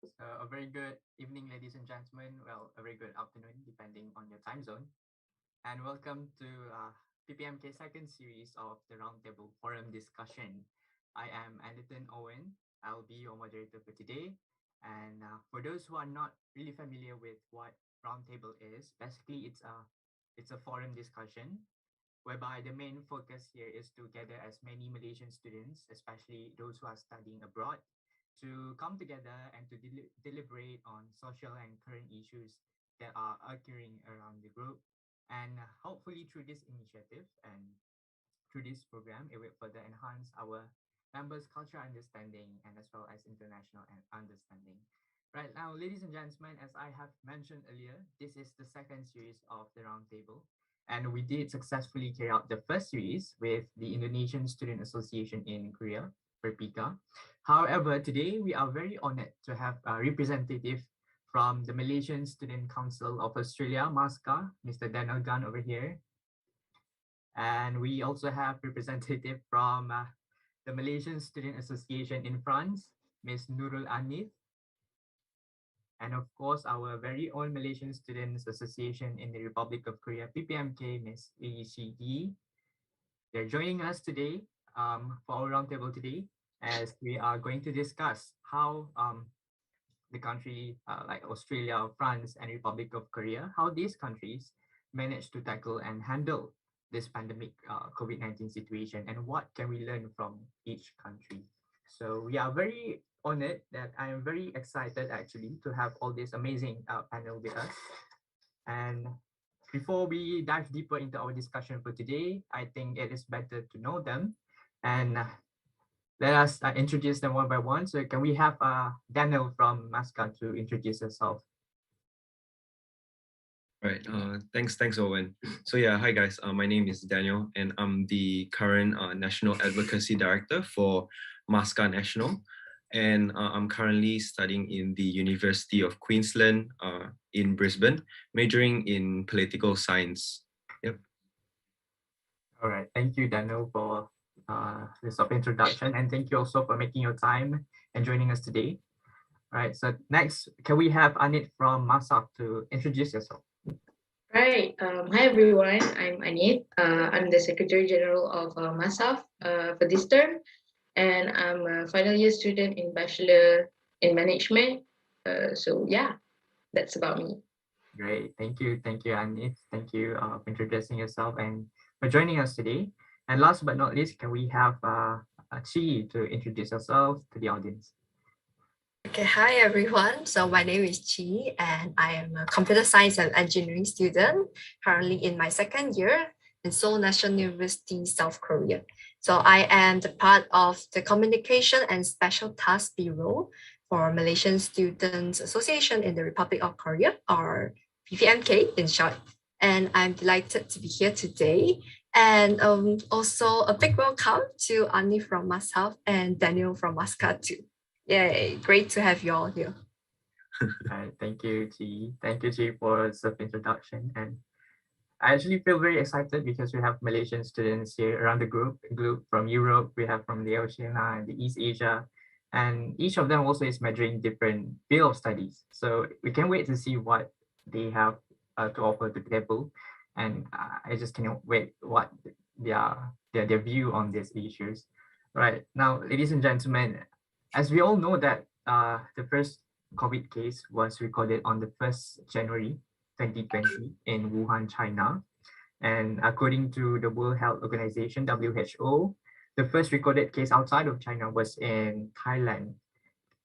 A very good evening, ladies and gentlemen. Well, a very good afternoon, depending on your time zone. And welcome to PPMK second series of the Roundtable Forum discussion. I am Anderton Owen. I'll be your moderator for today. And for those who are not really familiar with what Roundtable is, basically it's a forum discussion whereby the main focus here is to gather as many Malaysian students, especially those who are studying abroad, to come together and to deliberate on social and current issues that are occurring around the globe. And hopefully, through this initiative and through this program, it will further enhance our members' cultural understanding and as well as international understanding. Right now, ladies and gentlemen, as I have mentioned earlier, this is the second series of the Roundtable. And we did successfully carry out the first series with the Indonesian Student Association in Korea, PPMK. However, today we are very honored to have a representative from the Malaysian Student Council of Australia, MASCA, Mr. Daniel Gunn over here. And we also have representative from the Malaysian Student Association in France, Ms. Nurul Anif. And of course, our very own Malaysian Students Association in the Republic of Korea, PPMK, Ms. Lee Shi. They're joining us today for our roundtable today, as we are going to discuss how the country like Australia, France, and Republic of Korea, how these countries managed to tackle and handle this pandemic COVID-19 situation, and what can we learn from each country. So we are very honored that I am very excited actually to have all this amazing panel with us. And before we dive deeper into our discussion for today, I think it is better to know them. And let us introduce them one by one. So can we have Daniel from MASCA to introduce yourself? Right. Thanks, Owen. So yeah, hi guys. My name is Daniel, and I'm the current National Advocacy Director for MASCA National, and I'm currently studying in the University of Queensland in Brisbane, majoring in political science. Yep. All right. Thank you, Daniel, for this introduction, and thank you also for making your time and joining us today. All right. So next, can we have Anit from MASAF to introduce yourself? Right. Hi everyone. I'm Anit. I'm the Secretary General of MASAF for this term, and I'm a final year student in Bachelor in Management. So yeah, that's about me. Great. Thank you, Anit. Thank you for introducing yourself and for joining us today. And last but not least, can we have Chi to introduce yourself to the audience? Okay, hi everyone. So my name is Chi and I am a computer science and engineering student currently in my second year in Seoul National University, South Korea. So I am the part of the Communication and Special Task Bureau for Malaysian Students Association in the Republic of Korea, or PPMK in short. And I'm delighted to be here today. And also a big welcome to Ani from MASAF and Daniel from MASCA too. Yay, great to have you all here. Thank you, Chi. Thank you, Chi, for the introduction. And I actually feel very excited because we have Malaysian students here around the group from Europe, we have from the Oceania and the East Asia, and each of them also is measuring different field of studies. So we can't wait to see what they have to offer to the table. And I just cannot wait what their view on these issues. Right now, ladies and gentlemen, as we all know that the first COVID case was recorded on the 1st January 2020 in Wuhan, China. And according to the World Health Organization, WHO, the first recorded case outside of China was in Thailand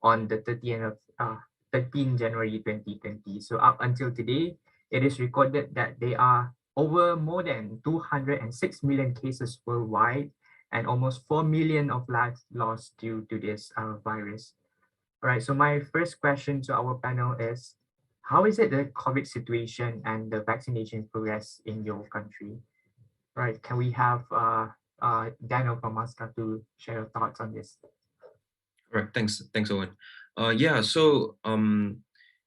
on the 13 January 2020. So up until today, it is recorded that there are over more than 206 million cases worldwide and almost 4 million of lives lost due to this virus. All right, so my first question to our panel is, how is it the COVID situation and the vaccination progress in your country? All right, can we have Daniel from MASCA to share your thoughts on this? All right, thanks, Owen. Yeah, so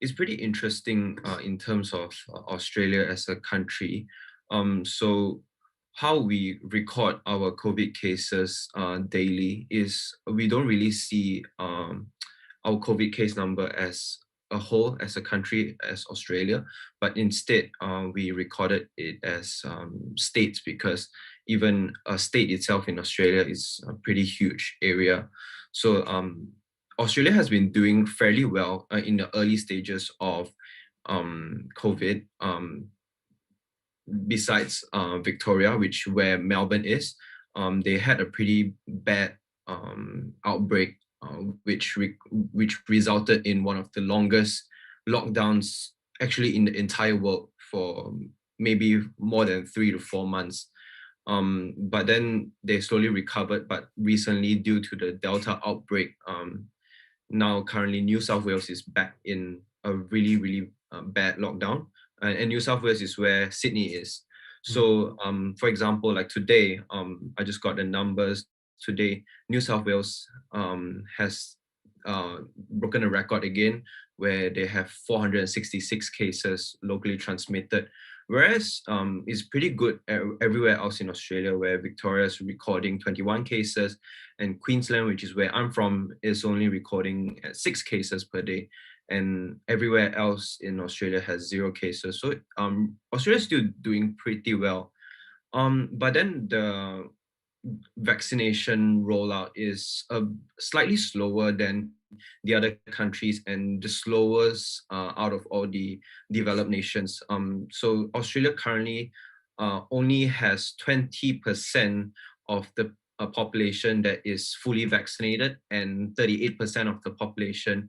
it's pretty interesting in terms of Australia as a country. So how we record our COVID cases daily is we don't really see our COVID case number as a whole, as a country, as Australia, but instead we recorded it as states, because even a state itself in Australia is a pretty huge area. So Australia has been doing fairly well in the early stages of COVID. Besides Victoria, where Melbourne is, they had a pretty bad outbreak, which resulted in one of the longest lockdowns actually in the entire world for maybe more than 3 to 4 months. But then they slowly recovered. But recently, due to the Delta outbreak, now currently New South Wales is back in a really bad lockdown. And New South Wales is where Sydney is. So for example, like today, I just got the numbers. Today, New South Wales has broken a record again, where they have 466 cases locally transmitted, whereas it's pretty good everywhere else in Australia, where Victoria is recording 21 cases, and Queensland, which is where I'm from, is only recording at 6 cases per day, and everywhere else in Australia has 0 cases. So Australia is still doing pretty well. But then the vaccination rollout is slightly slower than the other countries, and the slowest out of all the developed nations. So Australia currently only has 20% of the population that is fully vaccinated, and 38% of the population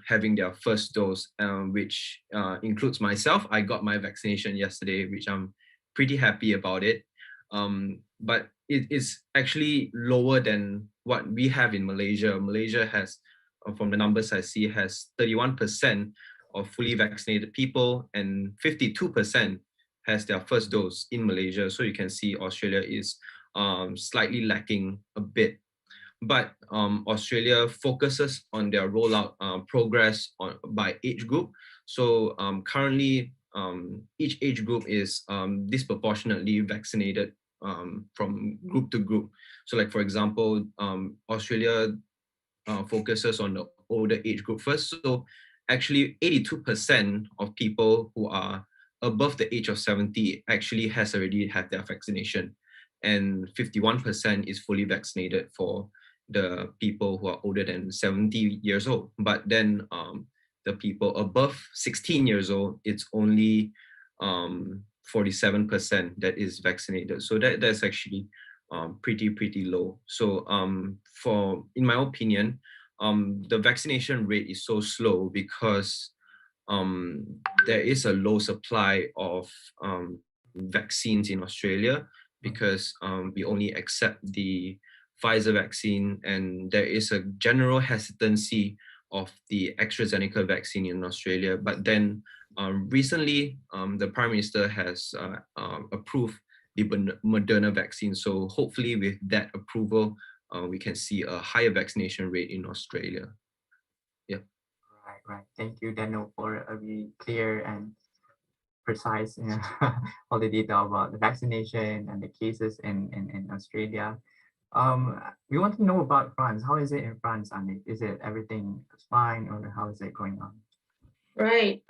having their first dose, which includes myself. I got my vaccination yesterday, which I'm pretty happy about it. But it is actually lower than what we have in Malaysia. Malaysia has, from the numbers I see, has 31% of fully vaccinated people, and 52% has their first dose in Malaysia. So you can see Australia is slightly lacking a bit. But Australia focuses on their rollout progress by age group. So currently, each age group is disproportionately vaccinated from group to group. So like, for example, Australia focuses on the older age group first. So actually 82% of people who are above the age of 70 actually has already had their vaccination, and 51% is fully vaccinated for the people who are older than 70 years old. But then the people above 16 years old, it's only 47% that is vaccinated. So that's actually pretty low. So in my opinion, the vaccination rate is so slow because there is a low supply of vaccines in Australia, because we only accept the Pfizer vaccine, and there is a general hesitancy of the AstraZeneca vaccine in Australia. But then recently, the Prime Minister has approved the Moderna vaccine. So hopefully with that approval, we can see a higher vaccination rate in Australia. Yeah. Right. Thank you, Daniel, for a really clear and precise all the detail about the vaccination and the cases in Australia. We want to know about France. How is it in France, Andy? Is it everything fine, or how is it going on? Right.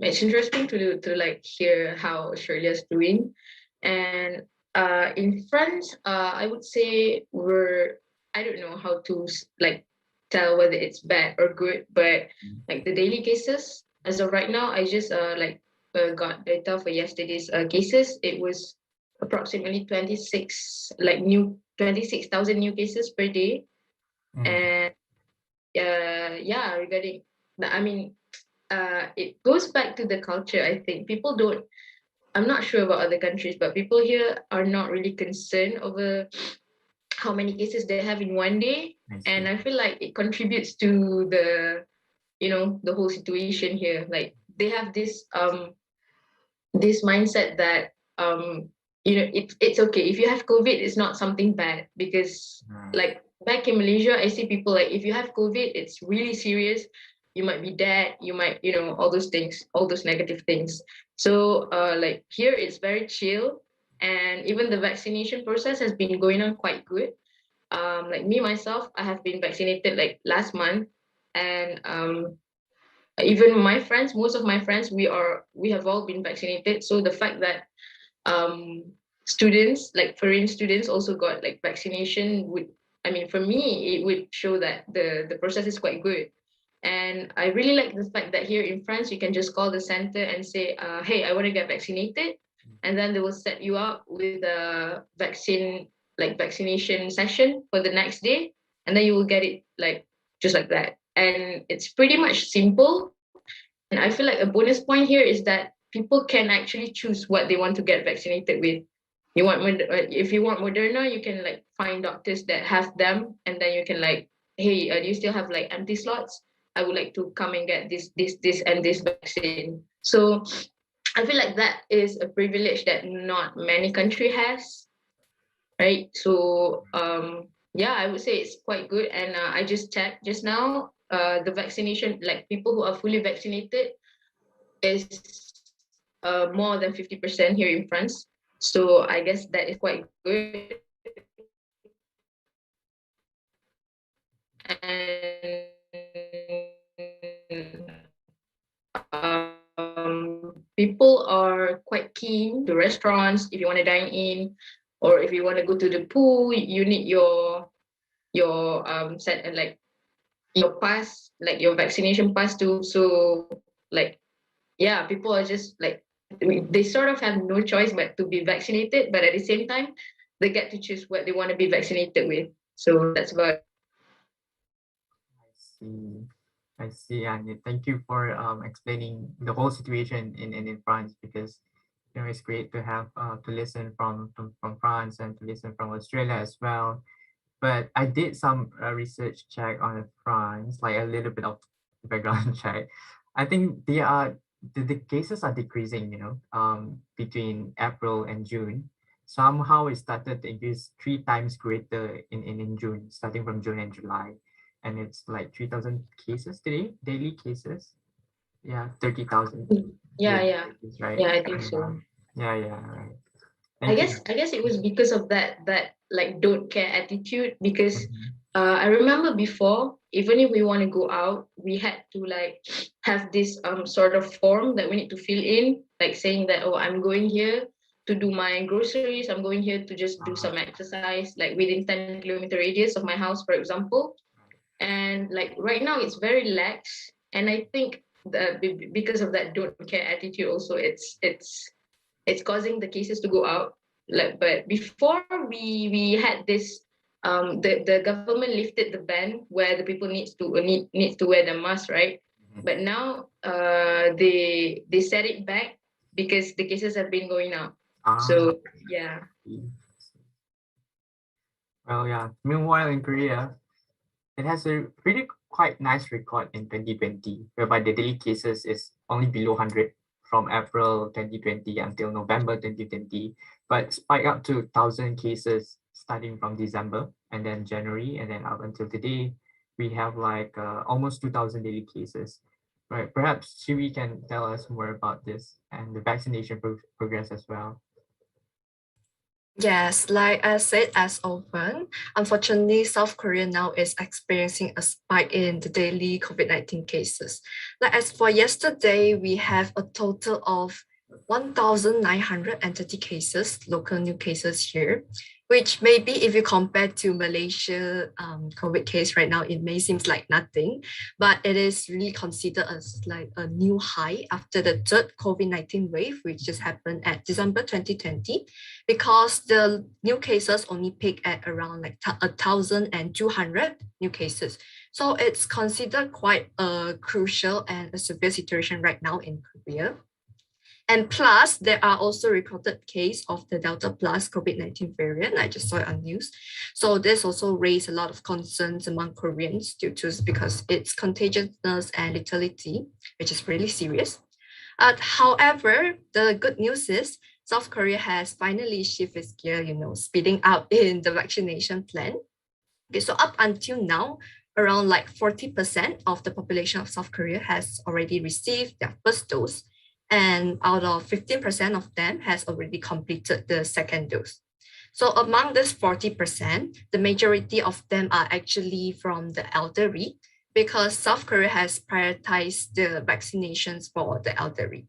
It's interesting to like hear how Australia's doing, and in France, I would say I don't know how to like tell whether it's bad or good, but like the daily cases as of right now, I just got data for yesterday's cases. It was approximately 26,000 new cases per day, and regarding I mean, it goes back to the culture. I think people don't. I'm not sure about other countries, but people here are not really concerned over how many cases they have in one day, and I feel like it contributes to the whole situation here. Like they have this mindset that it's okay if you have COVID. It's not something bad, because like back in Malaysia, I see people like, if you have COVID, it's really serious. You might be dead. You might all those things, all those negative things. So like here it's very chill, and even the vaccination process has been going on quite good. Like me myself, I have been vaccinated like last month, and even my friends, most of my friends, we have all been vaccinated. So the fact that students, like foreign students, also got like vaccination would, I mean, for me, it would show that the process is quite good. And I really like the fact that here in France, you can just call the center and say, hey, I want to get vaccinated. And then they will set you up with a vaccination session for the next day. And then you will get it like just like that. And it's pretty much simple. And I feel like a bonus point here is that people can actually choose what they want to get vaccinated with. If you want Moderna, you can like find doctors that have them, and then you can like, hey, do you still have like empty slots? I would like to come and get this, and this vaccine. So I feel like that is a privilege that not many country has, right? So yeah, I would say it's quite good. And I just checked just now, the vaccination, like people who are fully vaccinated, is more than 50% here in France. So I guess that is quite good. And people are quite keen to restaurants. If you want to dine in, or if you want to go to the pool, you need your set and like your pass, like your vaccination pass too. So like, yeah, people are just like, they sort of have no choice but to be vaccinated, but at the same time, they get to choose what they want to be vaccinated with. So that's about. see. I see, and thank you for explaining the whole situation in France, because it's great to have to listen from France and to listen from Australia as well. But I did some research check on France, like a little bit of background check. I think the cases are decreasing, between April and June. Somehow it started to increase 3 times greater in June, starting from June and July. And it's like 3,000 cases today, daily cases. Yeah, 30,000. Yeah, cases, right? I think so. Yeah, right. I Thank you. guess it was because of that like don't care attitude, because Mhm. I remember before, even if we want to go out, we had to like have this sort of form that we need to fill in, like saying that, oh, I'm going here to do my groceries, I'm going here to just do some exercise, like within 10-kilometer radius of my house, for example. And like right now it's very lax, and I think that because of that don't care attitude also, it's causing the cases to go out. Like, but before we had this, the government lifted the ban where the people needs to wear the mask, right? Mhm. But now they set it back because the cases have been going up. Ah, So yeah. well, yeah. Meanwhile, in Korea, it has a really quite nice record in 2020, whereby the daily cases is only below 100 from April 2020 until November 2020, but spike up to 1,000 cases starting from December and then January, and then up until today, we have like almost 2,000 daily cases. Right? Perhaps Shivi can tell us more about this and the vaccination progress as well. Yes, like I said as open, unfortunately, South Korea now is experiencing a spike in the daily COVID-19 cases. Like as for yesterday, we have a total of 1,930 cases, local new cases here, which maybe if you compare to Malaysia COVID case right now, it may seem like nothing, but it is really considered as like a new high after the third COVID-19 wave, which just happened at December 2020, because the new cases only peak at around like 1,200 new cases. So it's considered quite a crucial and a severe situation right now in Korea. And plus, there are also recorded case of the Delta Plus COVID-19 variant. I just saw it on news. So this also raised a lot of concerns among Koreans due to because its contagiousness and lethality, which is really serious. However, the good news is South Korea has finally shifted its gear, speeding up in the vaccination plan. Okay, so up until now, around like 40% of the population of South Korea has already received their first dose, and out of 15% of them has already completed the second dose. So among this 40%, the majority of them are actually from the elderly, because South Korea has prioritized the vaccinations for the elderly.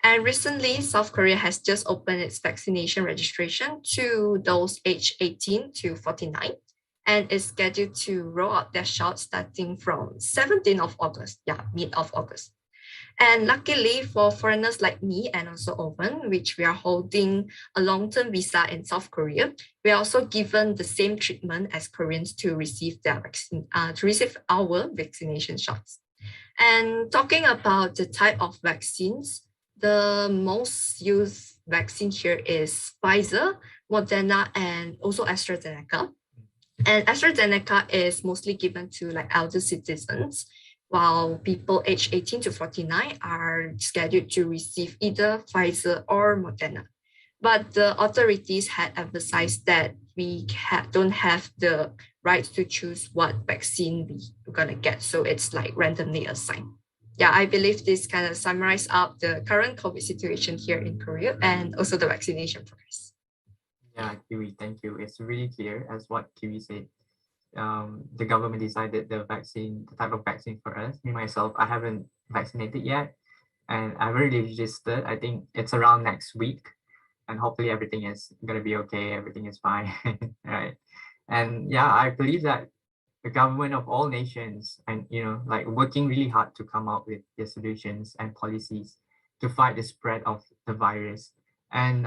And recently, South Korea has just opened its vaccination registration to those aged 18 to 49 and is scheduled to roll out their shots starting from 17th of August, mid of August. And luckily for foreigners like me and also Owen, which we are holding a long-term visa in South Korea, we are also given the same treatment as Koreans to receive their vaccine, to receive our vaccination shots. And talking about the type of vaccines, the most used vaccine here is Pfizer, Moderna, and also AstraZeneca. And AstraZeneca is mostly given to like elder citizens, while people aged 18 to 49 are scheduled to receive either Pfizer or Moderna. But the authorities had emphasized that we don't have the right to choose what vaccine we're gonna get. So it's like randomly assigned. Yeah, I believe this kind of summarizes up the current COVID situation here in Korea and also the vaccination progress. Yeah, Kiwi, thank you. It's really clear as what Kiwi said. The government decided the type of vaccine for us. Me, myself, I haven't vaccinated yet and I've already registered. I think it's around next week and hopefully everything is gonna be okay. Everything is fine, right? And yeah, I believe that the government of all nations and like working really hard to come up with the solutions and policies to fight the spread of the virus. And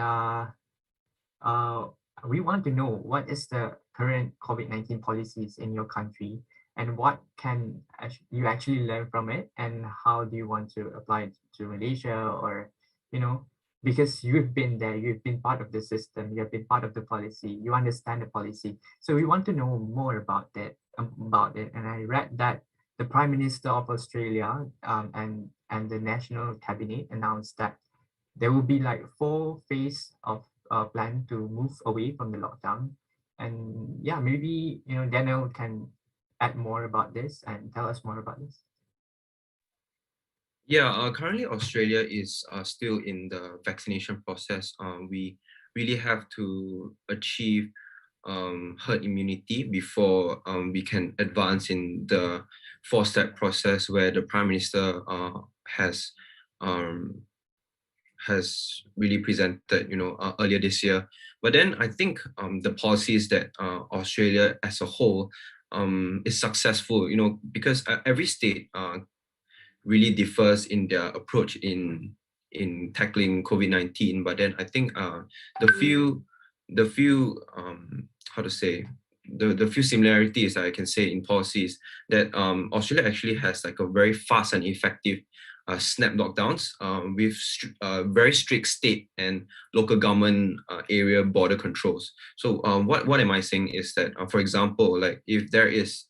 we want to know what is the current COVID-19 policies in your country and what can you actually learn from it and how do you want to apply it to Malaysia, or because you've been there, you've been part of the system, you have been part of the policy, you understand the policy. So we want to know more about it. And I read that the Prime Minister of Australia and the National Cabinet announced that there will be like 4 phase of plan to move away from the lockdown. And yeah, maybe Daniel can add more about this and tell us more about this. Yeah, currently Australia is still in the vaccination process. We really have to achieve herd immunity before we can advance in the 4-step process where the Prime Minister has really presented, earlier this year. But then I think the policies that Australia as a whole is successful, because every state really differs in their approach in tackling COVID-19. But then I think the few how to say, the few similarities I can say in policies that Australia actually has like a very fast and effective snap lockdowns with very strict state and local government area border controls. So what am I saying is that, for example, like if there is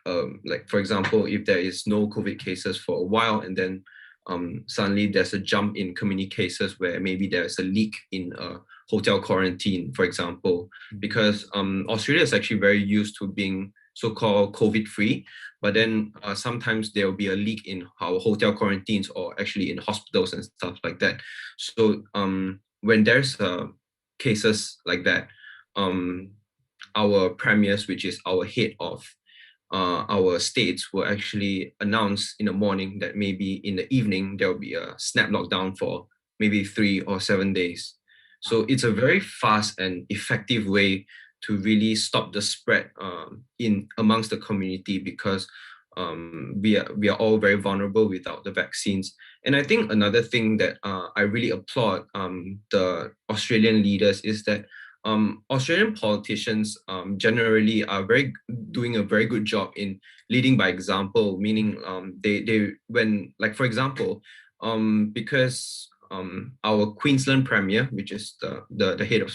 if there is no COVID cases for a while and then suddenly there's a jump in community cases where maybe there's a leak in a hotel quarantine, for example, because Australia is actually very used to being so-called COVID-free, but then sometimes there will be a leak in our hotel quarantines or actually in hospitals and stuff like that. So when there's cases like that, our premiers, which is our head of our states, will actually announce in the morning that maybe in the evening there will be a snap lockdown for maybe 3 or 7 days. So it's a very fast and effective way to really stop the spread in amongst the community, because we are all very vulnerable without the vaccines. And I think another thing that I really applaud the Australian leaders is that Australian politicians generally are doing a very good job in leading by example, meaning when, like, for example, because our Queensland Premier, which is the head of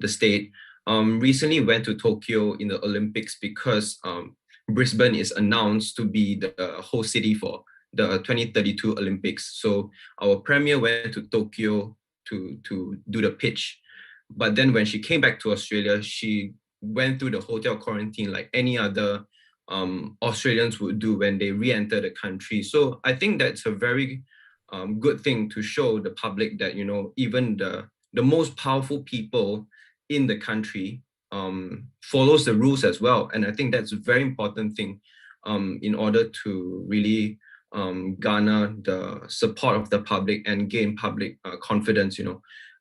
the state, recently went to Tokyo in the Olympics because Brisbane is announced to be the host city for the 2032 Olympics. So our Premier went to Tokyo to do the pitch. But then when she came back to Australia, she went through the hotel quarantine like any other Australians would do when they re-enter the country. So I think that's a very good thing to show the public that, even the most powerful people in the country follows the rules as well. And I think that's a very important thing in order to really garner the support of the public and gain public confidence,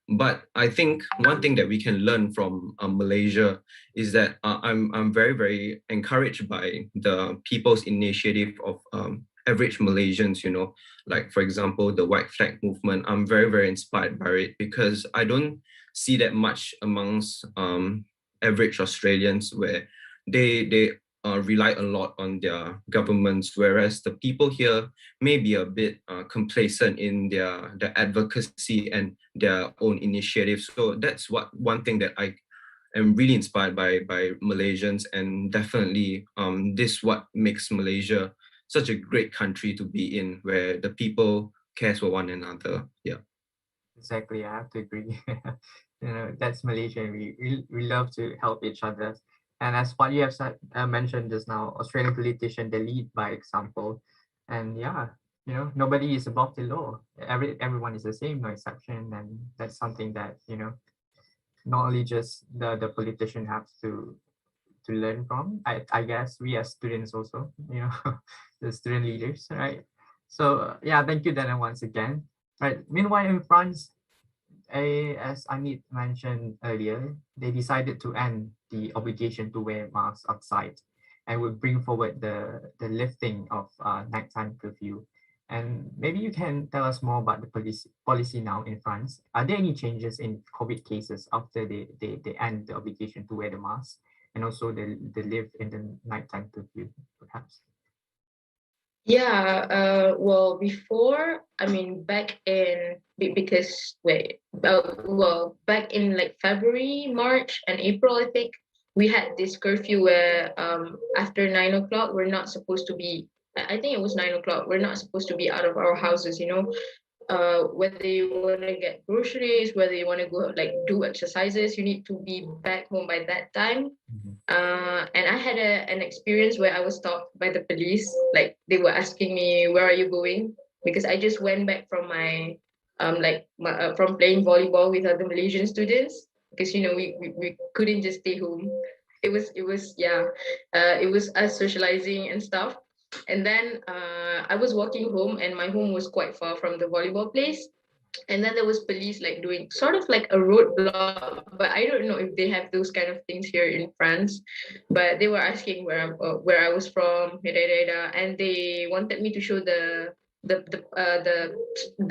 But I think one thing that we can learn from Malaysia is that I'm very, very encouraged by the people's initiative of average Malaysians, like for example, the white flag movement. I'm very, very inspired by it because I don't see that much amongst average Australians where they rely a lot on their governments, whereas the people here may be a bit complacent in their advocacy and their own initiatives. So that's one thing that I am really inspired by Malaysians, and definitely this what makes Malaysia such a great country to be in, where the people cares for one another. Yeah. Exactly, I have to agree. That's Malaysia. We love to help each other. And as what you have said, mentioned just now, Australian politicians, they lead by example. And yeah, nobody is above the law. Everyone is the same, no exception. And that's something that, not only just the politician have to learn from. I guess we as students also, the student leaders, right? So yeah, thank you, Dana, once again. Right. Meanwhile, in France, as Amit mentioned earlier, they decided to end the obligation to wear masks outside and would bring forward the lifting of nighttime curfew. And maybe you can tell us more about the policy now in France. Are there any changes in COVID cases after they end the obligation to wear the mask and also the live in the nighttime curfew, perhaps? Yeah, well, before, I mean, back in, back in like February, March, and April, I think, we had this curfew where after 9 o'clock, we're not supposed to be, I think it was 9 o'clock, we're not supposed to be out of our houses, whether you want to get groceries, whether you want to go like do exercises, you need to be back home by that time. And I had an experience where I was stopped by the police. Like they were asking me, "Where are you going?" Because I just went back from from playing volleyball with other Malaysian students. Because we couldn't just stay home. It was us socializing and stuff. And then I was walking home, and my home was quite far from the volleyball place. And then there was police like doing sort of like a roadblock, but I don't know if they have those kind of things here in France. But they were asking where I was from, and they wanted me to show the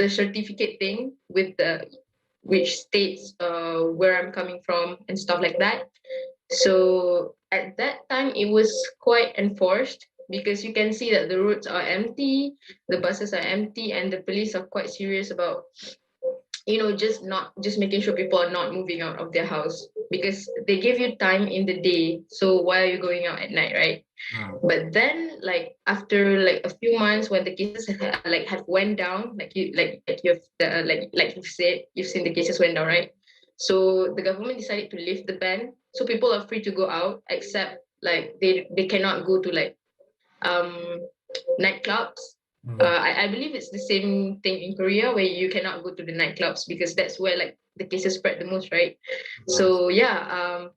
certificate thing with the which states where I'm coming from and stuff like that. So at that time, it was quite enforced because you can see that the roads are empty, the buses are empty, and the police are quite serious about, just making sure people are not moving out of their house because they give you time in the day. So why are you going out at night, right? But then, like after like a few months, when the cases have went down, you've said, you've seen the cases went down, right? So the government decided to lift the ban, so people are free to go out, except like they cannot go to like nightclubs. I believe it's the same thing in Korea where you cannot go to the nightclubs because that's where like the cases spread the most, right? So yeah,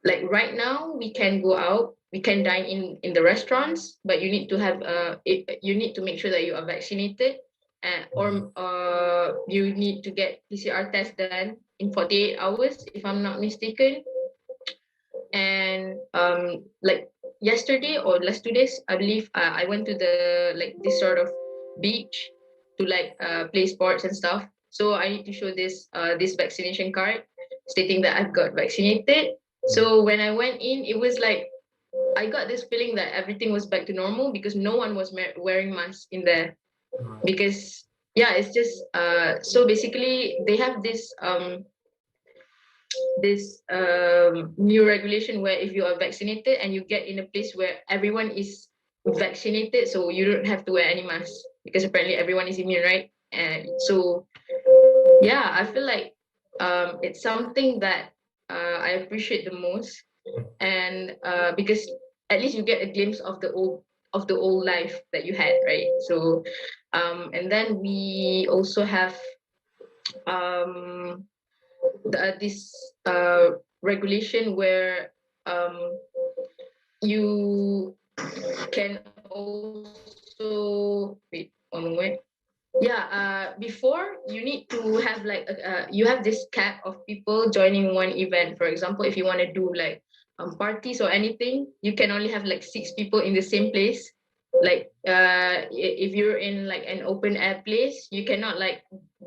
like right now we can go out, we can dine in the restaurants, but you need to have you need to make sure that you are vaccinated, or you need to get PCR test done in 48 hours, if I'm not mistaken. And like yesterday or last 2 days, I believe I went to the like this sort of beach to like play sports and stuff. So I need to show this vaccination card stating that I've got vaccinated. So when I went in, it was like I got this feeling that everything was back to normal because no one was wearing masks in there. Because yeah, it's just so basically they have this new regulation where if you are vaccinated and you get in a place where everyone is vaccinated, so you don't have to wear any mask because apparently everyone is immune, right? And so yeah, I feel like it's something that I appreciate the most, and because at least you get a glimpse of the old life that you had, right? So and then we also have this regulation where you can also, wait one moment. Yeah, before you need to have like you have this cap of people joining one event. For example, if you want to do like parties or anything, you can only have like 6 people in the same place. Like if you're in like an open air place, you cannot like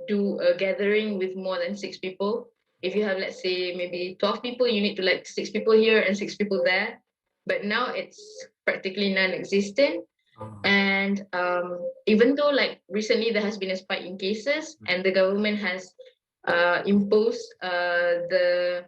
do a gathering with more than 6 people. If you have, let's say, maybe 12 people, you need to like 6 people here and 6 people there. But now it's practically non-existent. And even though like recently there has been a spike in cases and the government has imposed the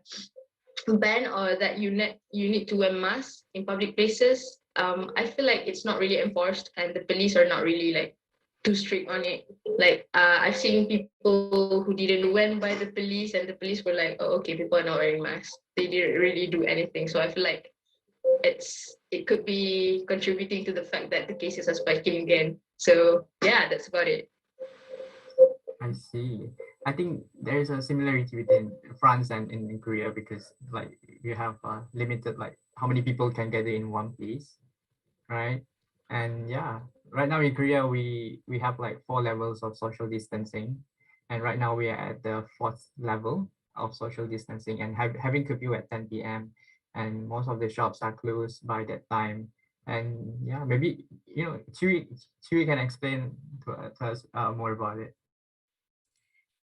ban or that you need to wear masks in public places, I feel like it's not really enforced and the police are not really like too strict on it. Like I've seen people who didn't went by the police and the police were like, oh, okay, people are not wearing masks. They didn't really do anything. So I feel like it could be contributing to the fact that the cases are spiking again. So yeah, that's about it. I see. I think there is a similarity between France and in Korea because like you have limited like how many people can gather in one place, right? And yeah, right now in Korea we have like 4 levels of social distancing, and right now we are at the 4th level of social distancing and having curfew at 10 p.m. and most of the shops are closed by that time. And yeah, maybe Chewy can explain to us more about it.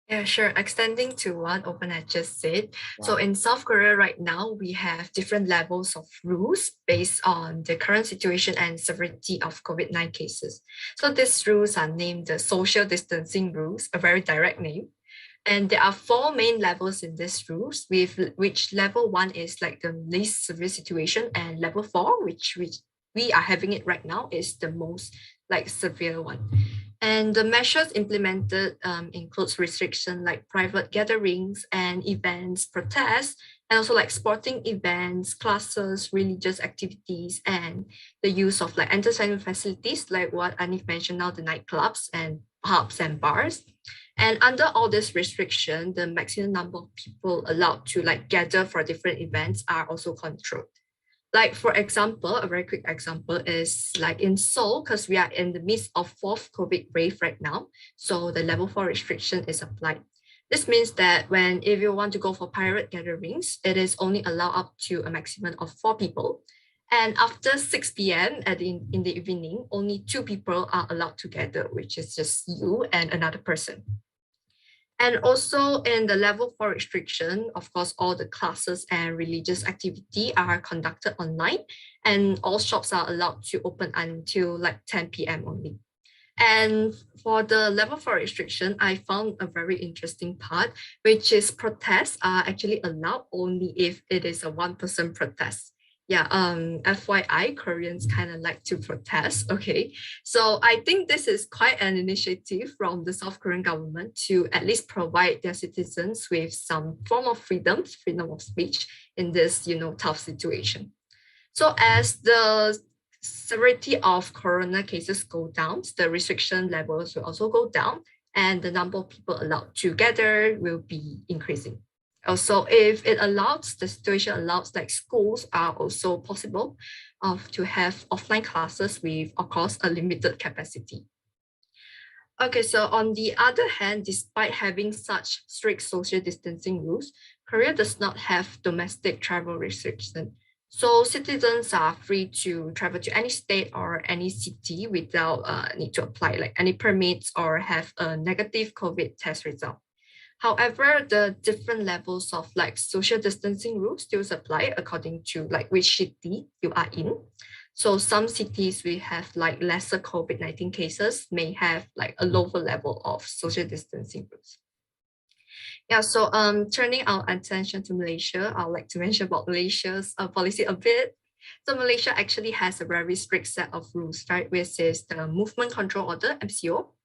Yeah, sure. Extending to what Open had just said. So in South Korea right now, we have different levels of rules based on the current situation and severity of COVID-19 cases. So these rules are named the social distancing rules, a very direct name. And there are 4 main levels in these rules, with which level 1 is like the least severe situation, and level 4, which we are having it right now, is the most like severe one. And the measures implemented includes restriction like private gatherings and events, protests, and also like sporting events, classes, religious activities, and the use of like entertainment facilities like what Anif mentioned now, the nightclubs and pubs and bars. And under all this restriction, the maximum number of people allowed to like gather for different events are also controlled. Like for example, a very quick example is like in Seoul, because we are in the midst of 4th COVID wave right now. So the level 4 restriction is applied. This means that if you want to go for private gatherings, it is only allowed up to a maximum of 4 people. And after 6 p.m. in the evening, only 2 people are allowed to gather, which is just you and another person. And also in the level 4 restriction, of course, all the classes and religious activity are conducted online, and all shops are allowed to open until like 10 p.m. only. And for the level 4 restriction, I found a very interesting part, which is protests are actually allowed only if it is a 1-person protest. Yeah, FYI, Koreans kind of like to protest, okay? So I think this is quite an initiative from the South Korean government to at least provide their citizens with some form of freedom of speech in this, tough situation. So as the severity of corona cases go down, the restriction levels will also go down, and the number of people allowed to gather will be increasing. Also, if it allows, the situation allows, like schools are also possible to have offline classes with, of course, a limited capacity. Okay, so on the other hand, despite having such strict social distancing rules, Korea does not have domestic travel restrictions. So citizens are free to travel to any state or any city without need to apply like any permits or have a negative COVID test result. However, the different levels of like social distancing rules still apply according to like which city you are in. So some cities we have like lesser COVID-19 cases may have like a lower level of social distancing rules. Yeah, so turning our attention to Malaysia, I'd like to mention about Malaysia's policy a bit. So Malaysia actually has a very strict set of rules, right? Which is the Movement Control Order, MCO.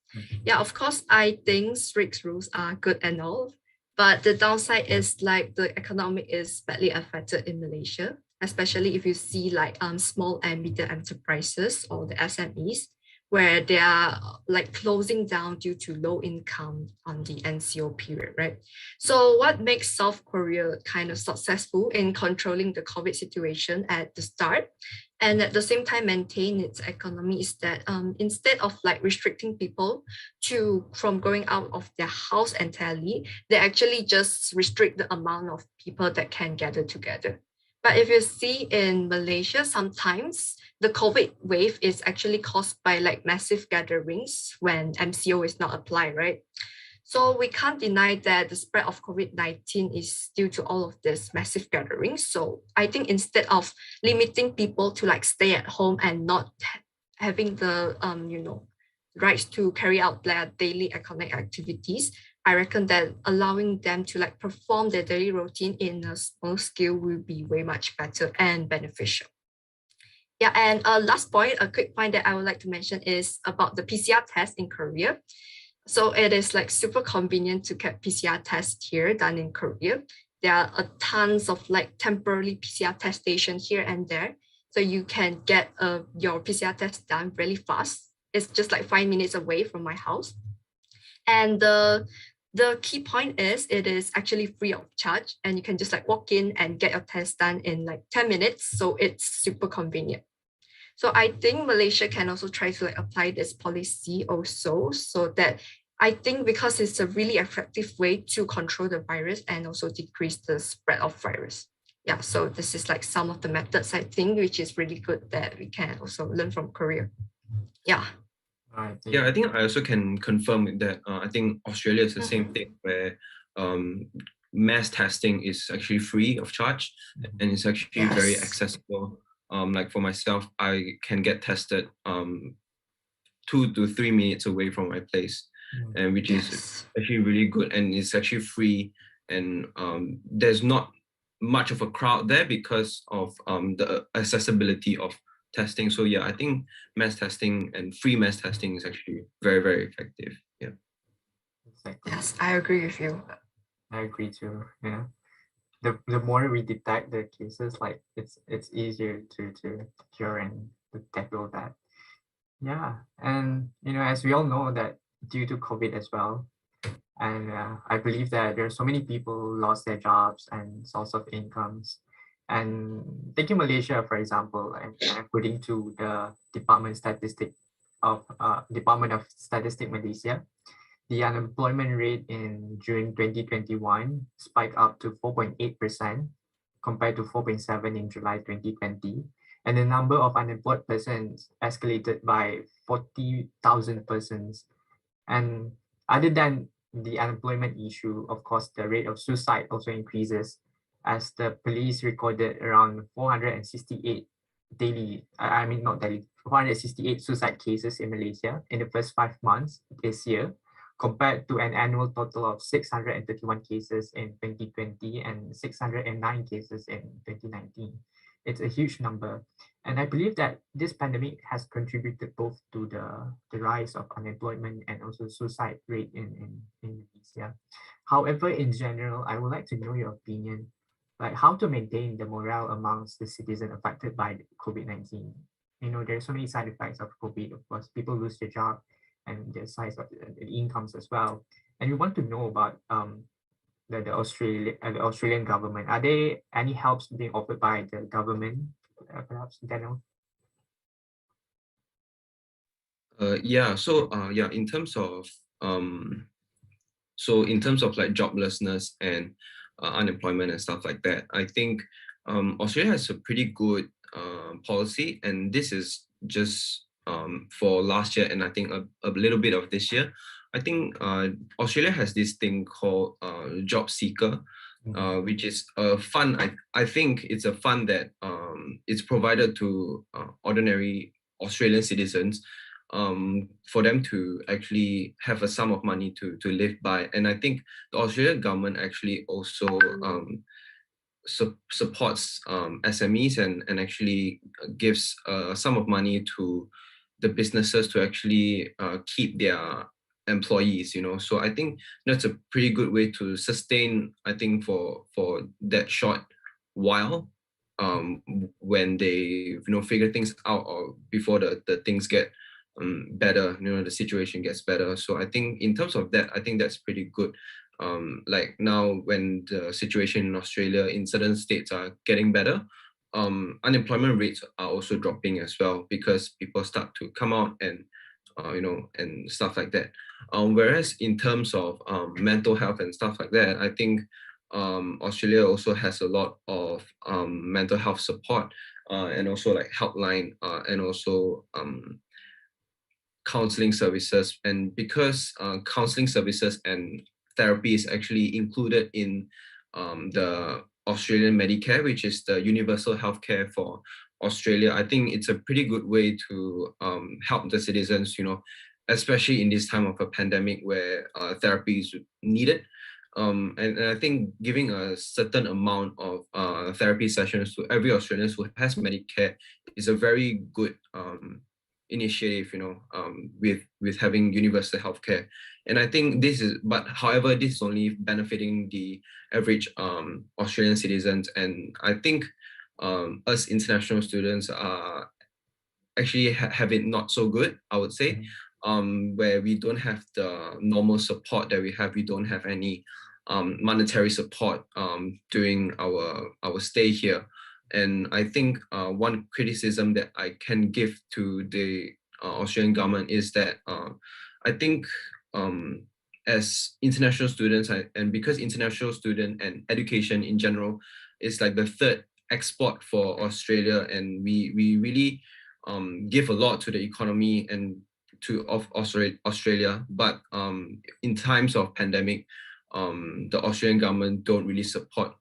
Yeah, of course, I think strict rules are good and all, but the downside is like the economy is badly affected in Malaysia, especially if you see like small and medium enterprises or the SMEs, where they are like closing down due to low income on the NCO period, right? So what makes South Korea kind of successful in controlling the COVID situation at the start and at the same time maintain its economy is that instead of like restricting people from going out of their house entirely, they actually just restrict the amount of people that can gather together. But if you see in Malaysia, sometimes the COVID wave is actually caused by like massive gatherings when MCO is not applied, right? So we can't deny that the spread of COVID-19 is due to all of this massive gatherings. So I think instead of limiting people to like stay at home and not having the rights to carry out their daily economic activities, I reckon that allowing them to like perform their daily routine in a small scale will be way much better and beneficial. Yeah, and last point, a quick point that I would like to mention is about the PCR test in Korea. So it is like super convenient to get PCR tests here done in Korea. There are tons of like temporary PCR test stations here and there. So you can get your PCR test done really fast. It's just like 5 minutes away from my house. And the key point is it is actually free of charge and you can just like walk in and get your test done in like 10 minutes. So it's super convenient. So I think Malaysia can also try to like apply this policy also, so that I think because it's a really effective way to control the virus and also decrease the spread of virus. Yeah, so this is like some of the methods I think which is really good that we can also learn from Korea. Yeah. Right. Yeah, I think I also can confirm that I think Australia is the same thing where mass testing is actually free of charge and it's actually very accessible. Like for myself, I can get tested 2 to 3 minutes away from my place, and which is actually really good, and it's actually free, and there's not much of a crowd there because of the accessibility of testing. So yeah, I think mass testing and free mass testing is actually very, very effective. Yeah. Exactly. Yes, I agree with you. I agree too. Yeah. The more we detect the cases, like it's easier to cure and to tackle that. Yeah, and as we all know that due to COVID as well, and I believe that there are so many people who lost their jobs and source of incomes. And taking Malaysia, for example, and according to the Department of Statistic Malaysia, the unemployment rate in June 2021 spiked up to 4.8% compared to 4.7% in July 2020. And the number of unemployed persons escalated by 40,000 persons. And other than the unemployment issue, of course, the rate of suicide also increases as the police recorded around 468 468 suicide cases in Malaysia in the first 5 months this year, compared to an annual total of 631 cases in 2020 and 609 cases in 2019. It's a huge number. And I believe that this pandemic has contributed both to the rise of unemployment and also suicide rate in Malaysia. However, in general, I would like to know your opinion, like how to maintain the morale amongst the citizens affected by COVID-19. There's so many side effects of COVID. Of course, people lose their job and the size of the incomes as well. And we want to know about the Australian government. Are there any helps being offered by the government, perhaps, Daniel? In terms of like joblessness and unemployment and stuff like that, I think Australia has a pretty good policy, and this is just for last year and I think a little bit of this year. I think Australia has this thing called Job Seeker, which is a fund. I think it's a fund that it's provided to ordinary Australian citizens for them to actually have a sum of money to live by. And I think the Australian government actually also supports SMEs and actually gives a sum of money to the businesses to actually keep their employees, So I think that's a pretty good way to sustain, I think, for that short while when they figure things out or before the things get better, the situation gets better. So I think in terms of that, I think that's pretty good. Like now when the situation in Australia in certain states are getting better, unemployment rates are also dropping as well because people start to come out and and stuff like that. Whereas in terms of mental health and stuff like that, I think Australia also has a lot of mental health support and also like helpline and also counseling services. And because counseling services and therapy is actually included in the Australian Medicare, which is the universal healthcare for Australia, I think it's a pretty good way to help the citizens, especially in this time of a pandemic where therapy is needed. And I think giving a certain amount of therapy sessions to every Australian who has Medicare is a very good initiative, with having universal healthcare. And I think however, this is only benefiting the average Australian citizens. And I think us international students are actually have it not so good, I would say, where we don't have the normal support that we have. We don't have any monetary support during our stay here. And I think one criticism that I can give to the Australian government is that I think as international students, and because international student and education in general is like the third export for Australia, and we really give a lot to the economy and of Australia, but in times of pandemic, the Australian government don't really support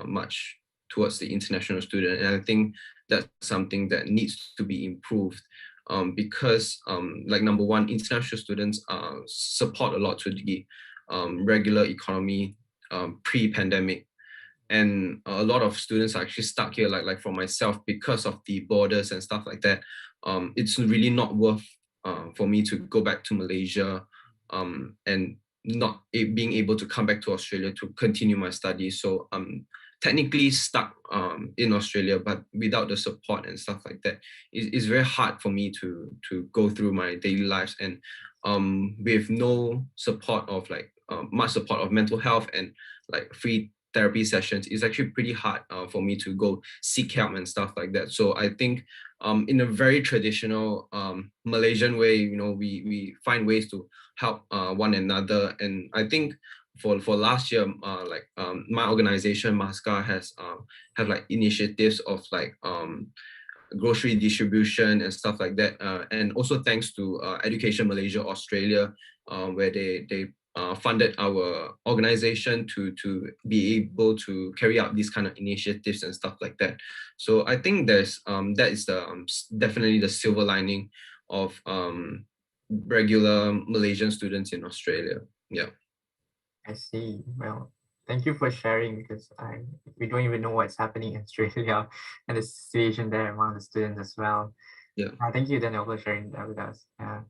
much towards the international student. And I think that's something that needs to be improved, because like number one, international students support a lot to the regular economy pre-pandemic. And a lot of students are actually stuck here, like for myself, because of the borders and stuff like that. It's really not worth for me to go back to Malaysia and not being able to come back to Australia to continue my studies. So I'm technically stuck in Australia, but without the support and stuff like that, it's very hard for me to go through my daily lives. And with no support of much support of mental health and like free therapy sessions, it's actually pretty hard for me to go seek help and stuff like that. So I think in a very traditional Malaysian way, we find ways to help one another. And I think for last year, my organization MASCA has have like initiatives of like grocery distribution and stuff like that, and also thanks to Education Malaysia Australia, where they funded our organization to be able to carry out these kind of initiatives and stuff like that. So I think there's that is the definitely the silver lining of regular Malaysian students in Australia. Yeah. I see. Well, thank you for sharing, because we don't even know what's happening in Australia and the situation there among the students as well. Yeah. Thank you, Daniel, for sharing that with us. Yeah.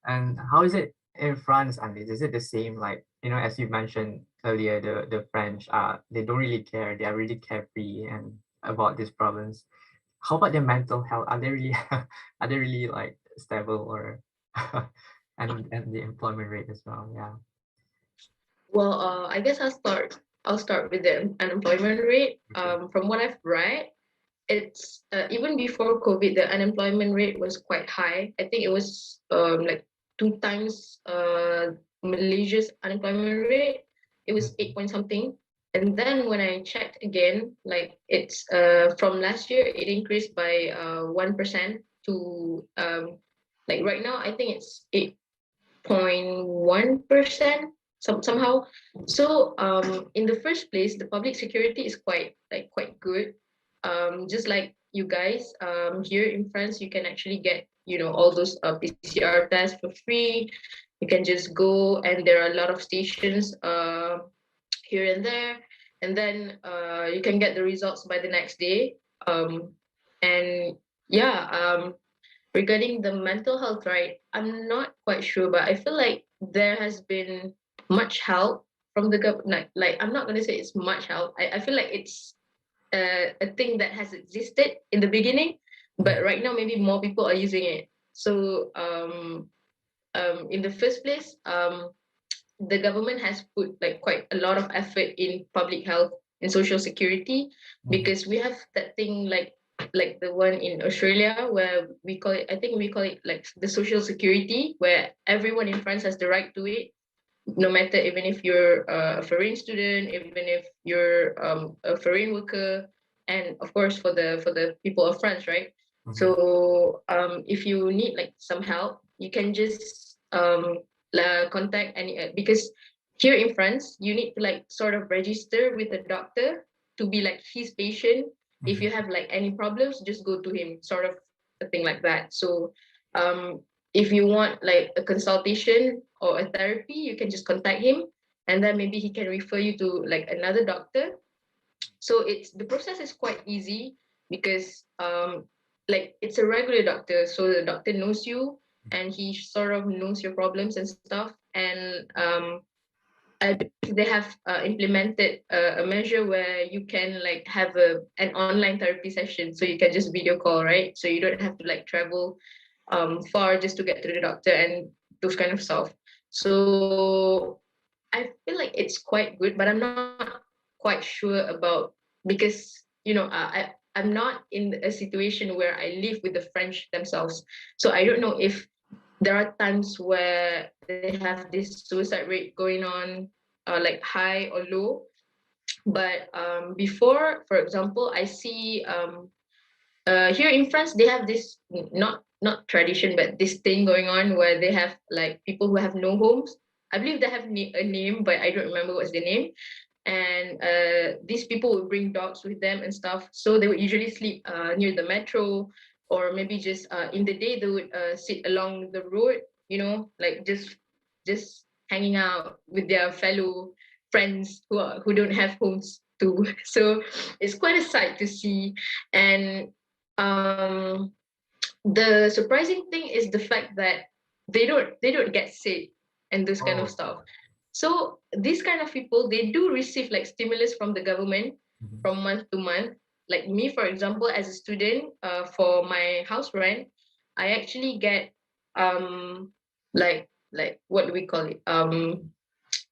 And how is it in France, Andy? Is it the same? Like, as you mentioned earlier, the French they don't really care. They are really carefree and about these problems. How about their mental health? Are they really like stable, or and the employment rate as well? Yeah. Well, I guess I'll start with the unemployment rate. From what I've read, it's even before COVID, the unemployment rate was quite high. I think it was like 2 times Malaysia's unemployment rate. It was 8 point something. And then when I checked again, like it's from last year, it increased by 1% to like right now, I think it's 8.1%. Somehow. So in the first place, the public security is quite good. Just like you guys, here in France, you can actually get all those PCR tests for free. You can just go, and there are a lot of stations here and there, and then you can get the results by the next day. And yeah, regarding the mental health, right, I'm not quite sure, but I feel like there has been much help from the government. Like I'm not going to say it's much help. I feel like it's a thing that has existed in the beginning, but right now maybe more people are using it. So in the first place, the government has put like quite a lot of effort in public health and social security, because we have that thing like the one in Australia where we call it, I think we call it like the social security, where everyone in France has the right to it, no matter, even if you're a foreign student, even if you're a foreign worker, and of course for the people of France, right? So if you need like some help, you can just contact any, because here in France you need to like sort of register with a doctor to be like his patient. If you have like any problems, just go to him, sort of a thing like that. So if you want like a consultation or a therapy, you can just contact him, and then maybe he can refer you to like another doctor. So the process is quite easy, because like it's a regular doctor, so the doctor knows you and he sort of knows your problems and stuff. And they have implemented a measure where you can like have an online therapy session, so you can just video call, right? So you don't have to like travel far just to get to the doctor and those kind of stuff. So I feel like it's quite good, but I'm not quite sure about, because I'm not in a situation where I live with the French themselves, so I don't know if there are times where they have this suicide rate going on, like high or low. But before, for example, I see here in France they have this not tradition, but this thing going on where they have like people who have no homes. I believe they have a name, but I don't remember what's the name. And these people would bring dogs with them and stuff, so they would usually sleep near the metro, or maybe just in the day they would sit along the road, like just hanging out with their fellow friends who don't have homes too. So it's quite a sight to see. And the surprising thing is the fact that they don't get sick and this kind of stuff. So these kind of people, they do receive like stimulus from the government from month to month. Like me, for example, as a student, for my house rent, I actually get like what do we call it,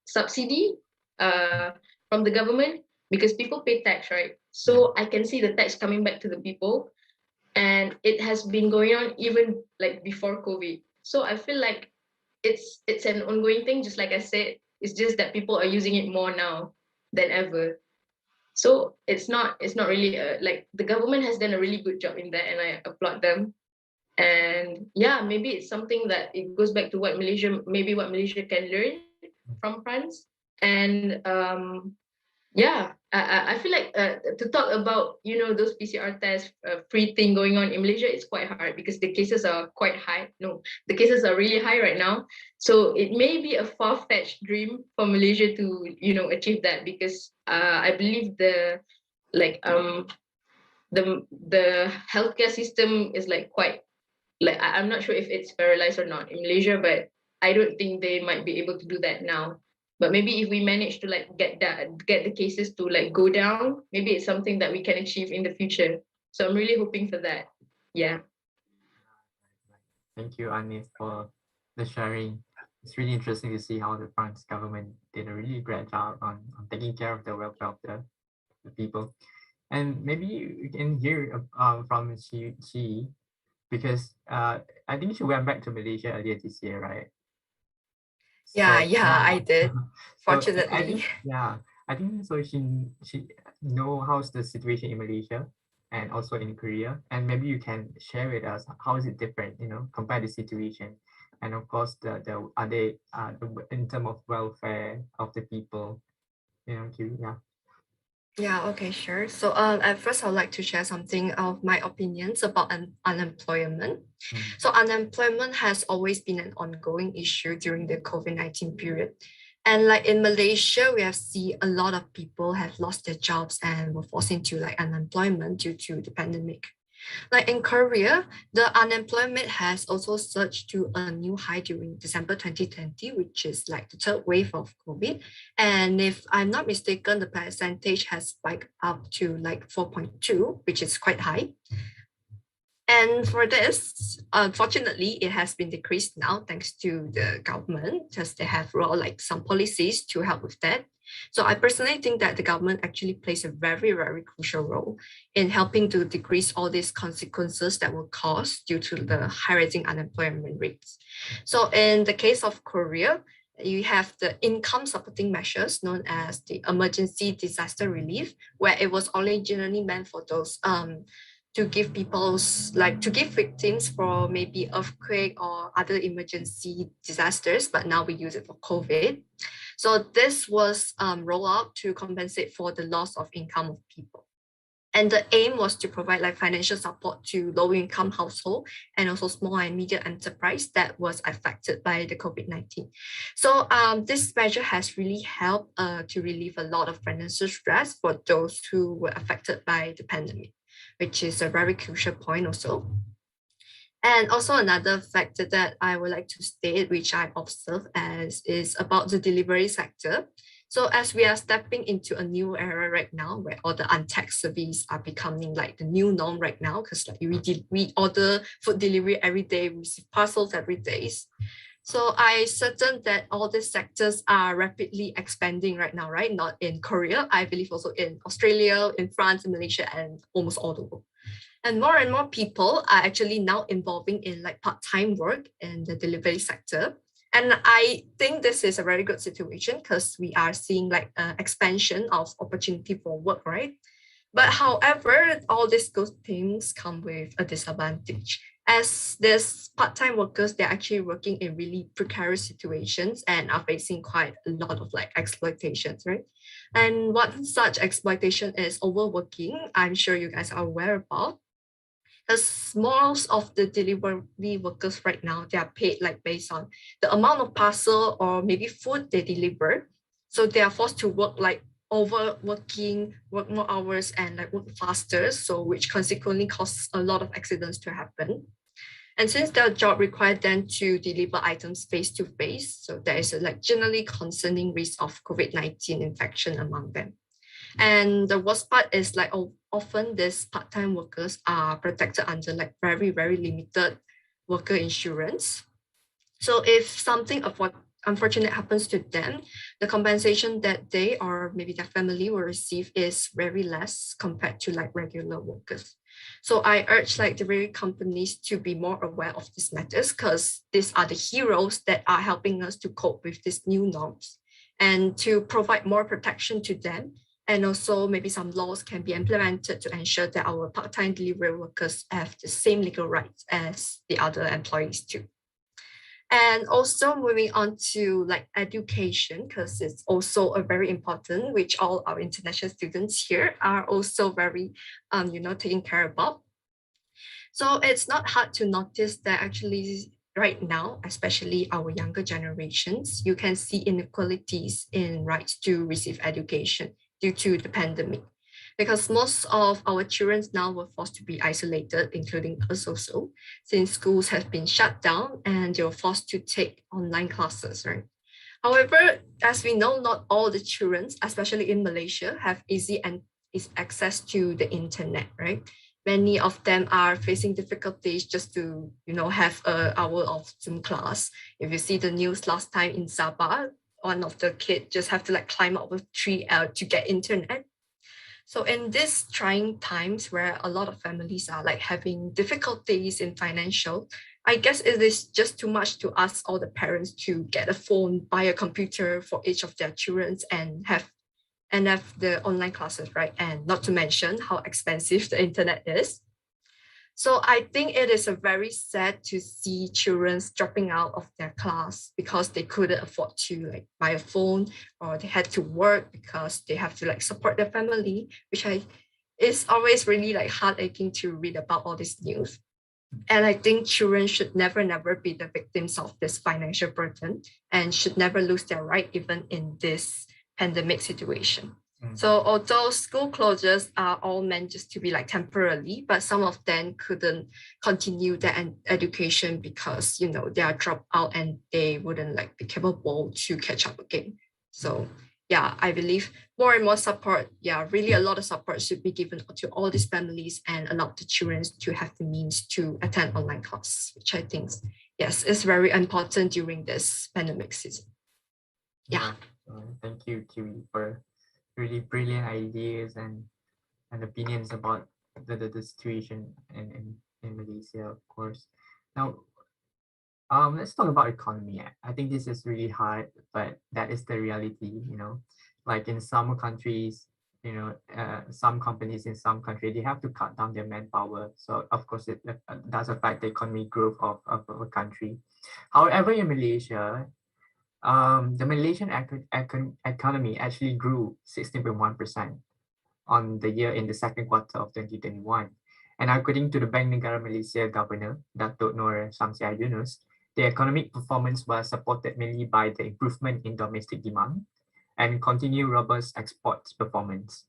subsidy from the government, because people pay tax, right? So I can see the tax coming back to the people, and it has been going on even like before COVID. So I feel like it's an ongoing thing, just like I said. It's just that people are using it more now than ever. So it's not really like the government has done a really good job in that, and I applaud them. And yeah, maybe it's something that it goes back to what Malaysia can learn from France. And yeah, I feel like to talk about those PCR tests free thing going on in Malaysia is quite hard, because the cases are quite high. No, the cases are really high right now. So it may be a far-fetched dream for Malaysia to achieve that, because I believe the healthcare system is like quite, like I'm not sure if it's paralyzed or not in Malaysia, but I don't think they might be able to do that now. But maybe if we manage to like get the cases to like go down, maybe it's something that we can achieve in the future. So I'm really hoping for that. Yeah. Thank you, Anis, for the sharing. It's really interesting to see how the France government did a really great job on taking care of the welfare of the people. And maybe you can hear from she, because I think she went back to Malaysia earlier this year, right? Yeah, I did. So Fortunately. I think so. She know how's the situation in Malaysia and also in Korea, and maybe you can share with us how is it different, compared to situation, and of course the are they in terms of welfare of the people, yeah. Yeah, okay, sure. So at first I'd like to share something of my opinions about unemployment. So unemployment has always been an ongoing issue during the COVID-19 period. And like in Malaysia, we have seen a lot of people have lost their jobs and were forced into like unemployment due to the pandemic. Like in Korea, the unemployment has also surged to a new high during December 2020, which is like the third wave of COVID. And if I'm not mistaken, the percentage has spiked up to like 4.2, which is quite high. And for this, unfortunately, it has been decreased now thanks to the government, because they have rolled like some policies to help with that. So I personally think that the government actually plays a very, very crucial role in helping to decrease all these consequences that were caused due to the high rising unemployment rates. So in the case of Korea, you have the income supporting measures known as the emergency disaster relief, where it was originally meant for those to give to give victims for maybe earthquake or other emergency disasters, but now we use it for COVID. So this was rolled out to compensate for the loss of income of people. And the aim was to provide like financial support to low income household and also small and medium enterprise that was affected by the COVID-19. So this measure has really helped to relieve a lot of financial stress for those who were affected by the pandemic, which is a very crucial point also. And also another factor that I would like to state, which I observe as is about the delivery sector. So as we are stepping into a new era right now, where all the untaxed service are becoming like the new norm right now, because like we order food delivery every day, we receive parcels every day. So I certain that all these sectors are rapidly expanding right now, right? Not in Korea, I believe also in Australia, in France, in Malaysia, and almost all the world. And more people are actually now involving in like part-time work in the delivery sector. And I think this is a very good situation because we are seeing like an expansion of opportunity for work, right? But however, all these good things come with a disadvantage. As these part-time workers, they're actually working in really precarious situations and are facing quite a lot of like exploitations, right? And what such exploitation is overworking, I'm sure you guys are aware about. As most of the delivery workers right now, they are paid like based on the amount of parcel or maybe food they deliver. So they are forced to work like overworking, work more hours and like work faster. So which consequently causes a lot of accidents to happen. And since their job required them to deliver items face to face, so there is a like generally concerning risk of COVID-19 infection among them. And the worst part is like often these part-time workers are protected under like very, very limited worker insurance. So if something unfortunate happens to them, the compensation that they or maybe their family will receive is very less compared to like regular workers. So I urge like the very companies to be more aware of these matters because these are the heroes that are helping us to cope with these new norms and to provide more protection to them. And also maybe some laws can be implemented to ensure that our part-time delivery workers have the same legal rights as the other employees too. And also moving on to like education, because it's also a very important, which all our international students here are also very, taking care about. So it's not hard to notice that actually right now, especially our younger generations, you can see inequalities in rights to receive education due to the pandemic. Because most of our children now were forced to be isolated, including us also, since schools have been shut down and they were forced to take online classes, right? However, as we know, not all the children, especially in Malaysia, have easy access to the internet, right? Many of them are facing difficulties just to, have an hour of Zoom class. If you see the news last time in Sabah, one of the kids just have to like climb up a tree to get internet. So in these trying times where a lot of families are like having difficulties in financial, I guess it is just too much to ask all the parents to get a phone, buy a computer for each of their children and have the online classes, right? And not to mention how expensive the internet is. So I think it is a very sad to see children dropping out of their class because they couldn't afford to like buy a phone, or they had to work because they have to like support their family, which is always really like heartaching to read about all this news. And I think children should never be the victims of this financial burden and should never lose their right even in this pandemic situation. So although school closures are all meant just to be like temporarily, but some of them couldn't continue their education because, they are dropped out and they wouldn't like be capable to catch up again. So yeah, I believe more and more support, really a lot of support should be given to all these families and allow the children to have the means to attend online class, which I think, yes, is very important during this pandemic season. Yeah. Thank you, Kiwi, for really brilliant ideas and opinions about the situation in Malaysia, of course. Now, let's talk about economy. I think this is really hard, but that is the reality, like in some countries, some companies in some countries, they have to cut down their manpower. So of course it does affect the economic growth of a country. However, in Malaysia, the Malaysian economy actually grew 16.1% on the year in the second quarter of 2021. And according to the Bank Negara Malaysia Governor, Datuk Nur Syamsiah Yunus, the economic performance was supported mainly by the improvement in domestic demand and continued robust exports performance.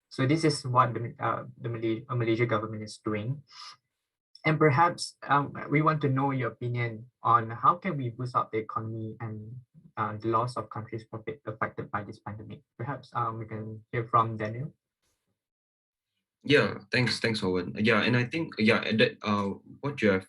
So this is what the Malaysia government is doing. And perhaps we want to know your opinion on how can we boost up the economy and the loss of countries' profit affected by this pandemic. Perhaps we can hear from Daniel. Yeah, thanks, Owen. Yeah, and I think that what you have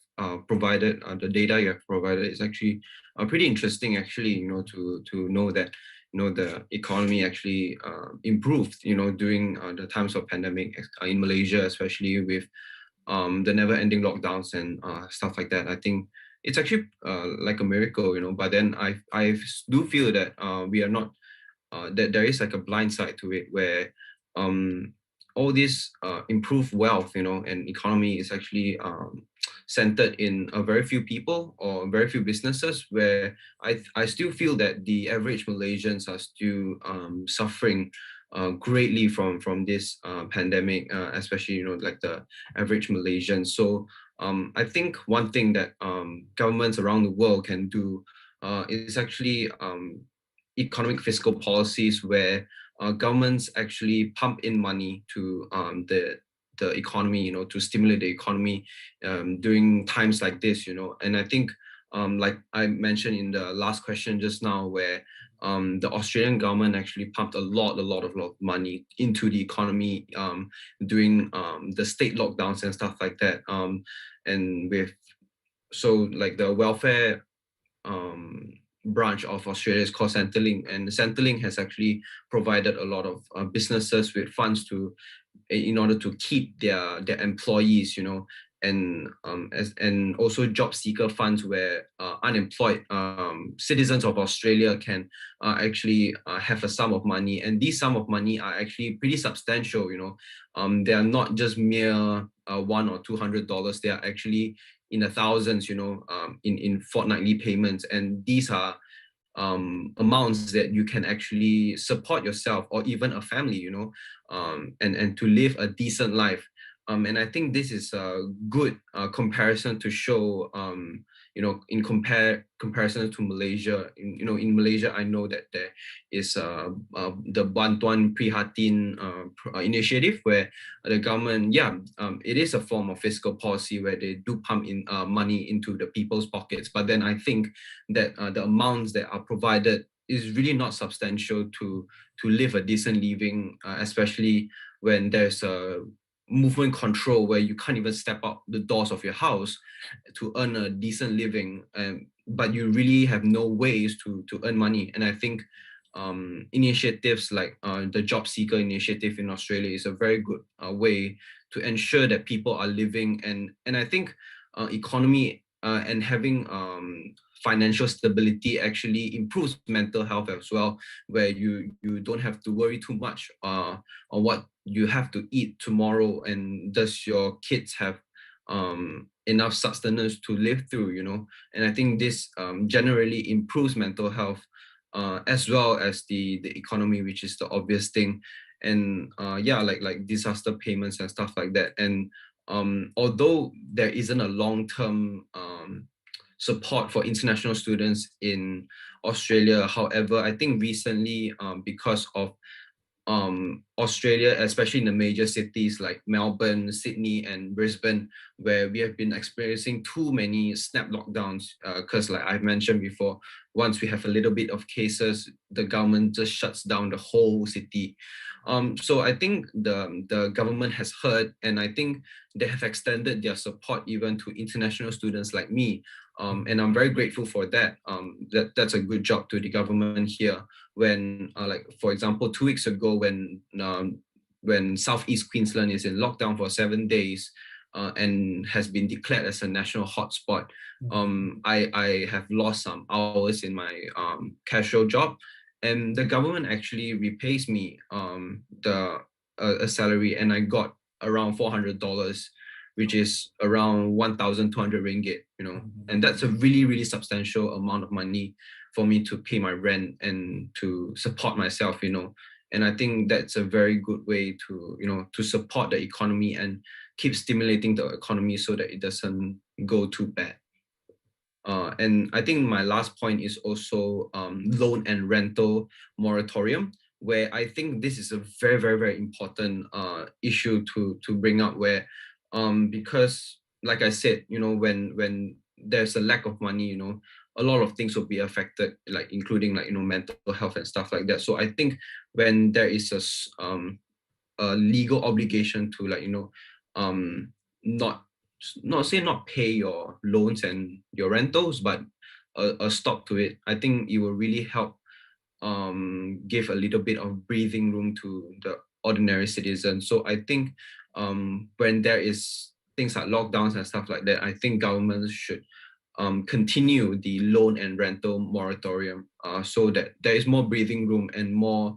provided, the data you have provided is actually pretty interesting. Actually, to know that the economy actually improved. During the times of pandemic in Malaysia, especially with the never-ending lockdowns and stuff like that. I think it's actually like a miracle. But then I do feel that we are not that there is like a blind side to it where all this improved wealth, and economy is actually centered in a very few people or very few businesses, where I still feel that the average Malaysians are still suffering greatly from this pandemic, especially like the average Malaysian. So I think one thing that governments around the world can do is actually economic fiscal policies where governments actually pump in money to the economy, to stimulate the economy during times like this, and I think like I mentioned in the last question just now, where the Australian government actually pumped a lot of money into the economy during the state lockdowns and stuff like that, and so like the welfare branch of Australia is called Centrelink, and Centrelink has actually provided a lot of businesses with funds in order to keep their employees, and and also job seeker funds where unemployed citizens of Australia can actually have a sum of money, and these sum of money are actually pretty substantial. They are not just mere $100 or $200. They are actually in the thousands, in fortnightly payments, and these are amounts that you can actually support yourself or even a family, and to live a decent life. And I think this is a good comparison to show, in comparison to Malaysia. In Malaysia, I know that there is the Bantuan Prihatin initiative, where the government, it is a form of fiscal policy where they do pump in money into the people's pockets. But then I think that the amounts that are provided is really not substantial to live a decent living, especially when there's a movement control where you can't even step out the doors of your house to earn a decent living, but you really have no ways to earn money. And I think initiatives like the job seeker initiative in Australia is a very good way to ensure that people are living, and I think economy and having financial stability actually improves mental health as well, where you don't have to worry too much on what you have to eat tomorrow, and does your kids have enough sustenance to live through, and I think this generally improves mental health as well as the economy, which is the obvious thing. And like disaster payments and stuff like that. And although there isn't a long-term support for international students in Australia, however, I think recently, because of Australia, especially in the major cities like Melbourne, Sydney, and Brisbane, where we have been experiencing too many snap lockdowns. Because, like I've mentioned before, once we have a little bit of cases, the government just shuts down the whole city. So I think the government has heard, and I think they have extended their support even to international students like me. And I'm very grateful for that. That's a good job to the government here. When, like for example, 2 weeks ago, when Southeast Queensland is in lockdown for 7 days, and has been declared as a national hotspot, I have lost some hours in my casual job, and the government actually repays me a salary, and I got around $400, which is around 1,200 ringgit, and that's a really, really substantial amount of money for me to pay my rent and to support myself, and I think that's a very good way to support the economy and keep stimulating the economy so that it doesn't go too bad. And I think my last point is also loan and rental moratorium, where I think this is a very, very, very important issue to bring up, where because like I said, when there's a lack of money, a lot of things will be affected, like including mental health and stuff like that. So I think when there is a legal obligation to not pay your loans and your rentals, but a stop to it, I think it will really help give a little bit of breathing room to the ordinary citizen. So I think when there is things like lockdowns and stuff like that, I think governments should continue the loan and rental moratorium so that there is more breathing room and more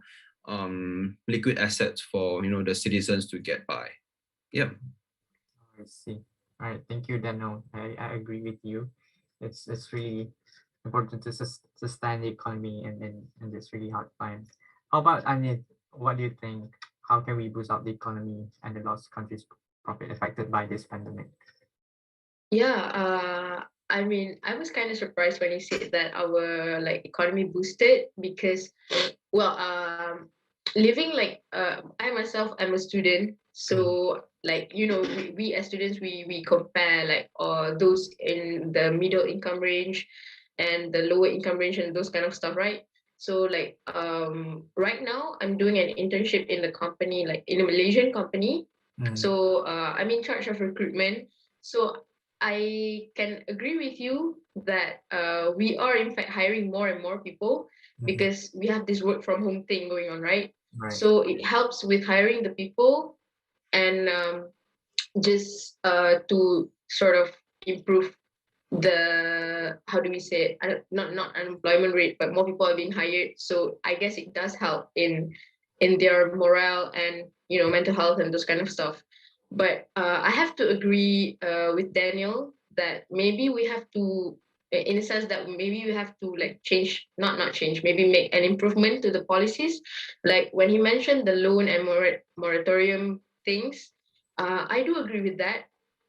liquid assets for the citizens to get by. Yeah. I see. All right, thank you, Daniel. I agree with you. It's really important to sustain the economy in this really hard time. How about Anit? What do you think? How can we boost up the economy and the lost country's profit affected by this pandemic? Yeah, I mean, I was kind of surprised when you said that our economy boosted because, well, living I myself, I'm a student, so we as students we compare those in the middle income range and the lower income range and those kind of stuff, right? So right now I'm doing an internship in the company, in a Malaysian company. So I'm in charge of recruitment. So I can agree with you that we are in fact hiring more and more people because we have this work from home thing going on, right? Right. So it helps with hiring the people and just to sort of improve the, how do we say it? Not unemployment rate, but more people are being hired. So I guess it does help in their morale and mental health and those kind of stuff. But I have to agree with Daniel that maybe we have to, in a sense that maybe we have to change, not change, maybe make an improvement to the policies. Like when he mentioned the loan and moratorium things, I do agree with that.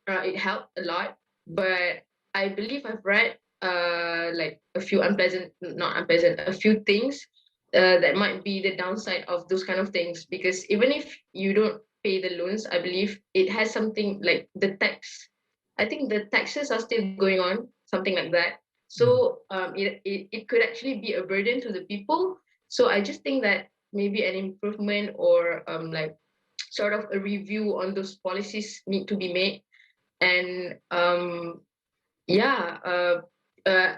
It helped a lot, but I believe I've read a few a few things that might be the downside of those kind of things, because even if you don't pay the loans, I believe it has something like the tax. I think the taxes are still going on, something like that. So it could actually be a burden to the people. So I just think that maybe an improvement or sort of a review on those policies need to be made. And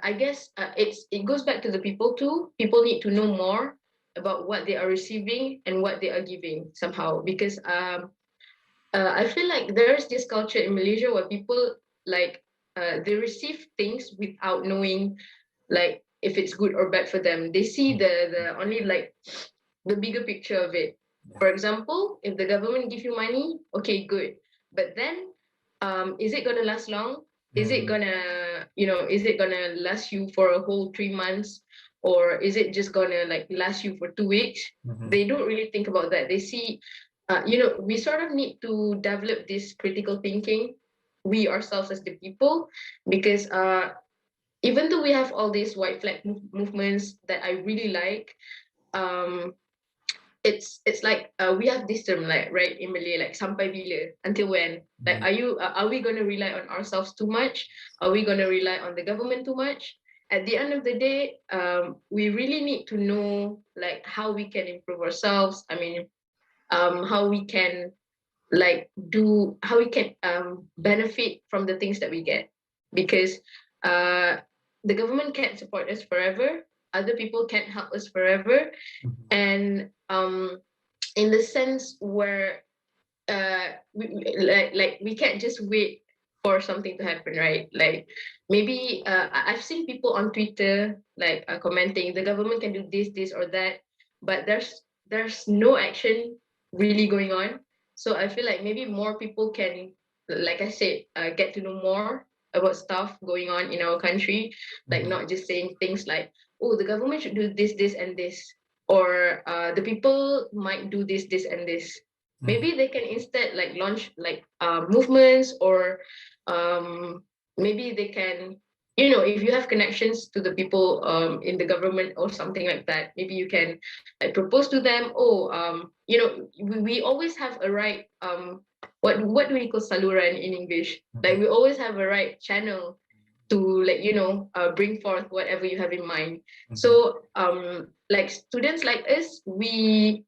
I guess it goes back to the people too. People need to know more about what they are receiving and what they are giving somehow, because I feel like there's this culture in Malaysia where people they receive things without knowing if it's good or bad for them. They see the only the bigger picture of it. For example, if the government give you money, okay, good. But then is it gonna last long? Is it gonna last you for a whole 3 months? Or is it just gonna last you for 2 weeks? They don't really think about that. They see, we sort of need to develop this critical thinking, we ourselves as the people, because even though we have all these white flag movements that I really like, it's like we have this term like right in Malay, like sampai bila, until when? Like are we going to rely on ourselves too much? Are we going to rely on the government too much? At the end of the day, we really need to know like how we can improve ourselves. I mean, how we can benefit from the things that we get, because the government can't support us forever, other people can't help us forever, and in the sense where we can't just wait for something to happen, right? Like maybe I've seen people on Twitter like commenting the government can do this or that, but there's no action really going on. So I feel like maybe more people can, like I said, get to know more about stuff going on in our country, like not just saying things like, oh, the government should do this and this, or the people might do this and this. Maybe they can instead like launch like movements, or maybe they can, if you have connections to the people in the government or something like that, maybe you can like propose to them, oh, we always have a right, what do we call saluran in English? Like we always have a right channel to like bring forth whatever you have in mind. So like students like us, we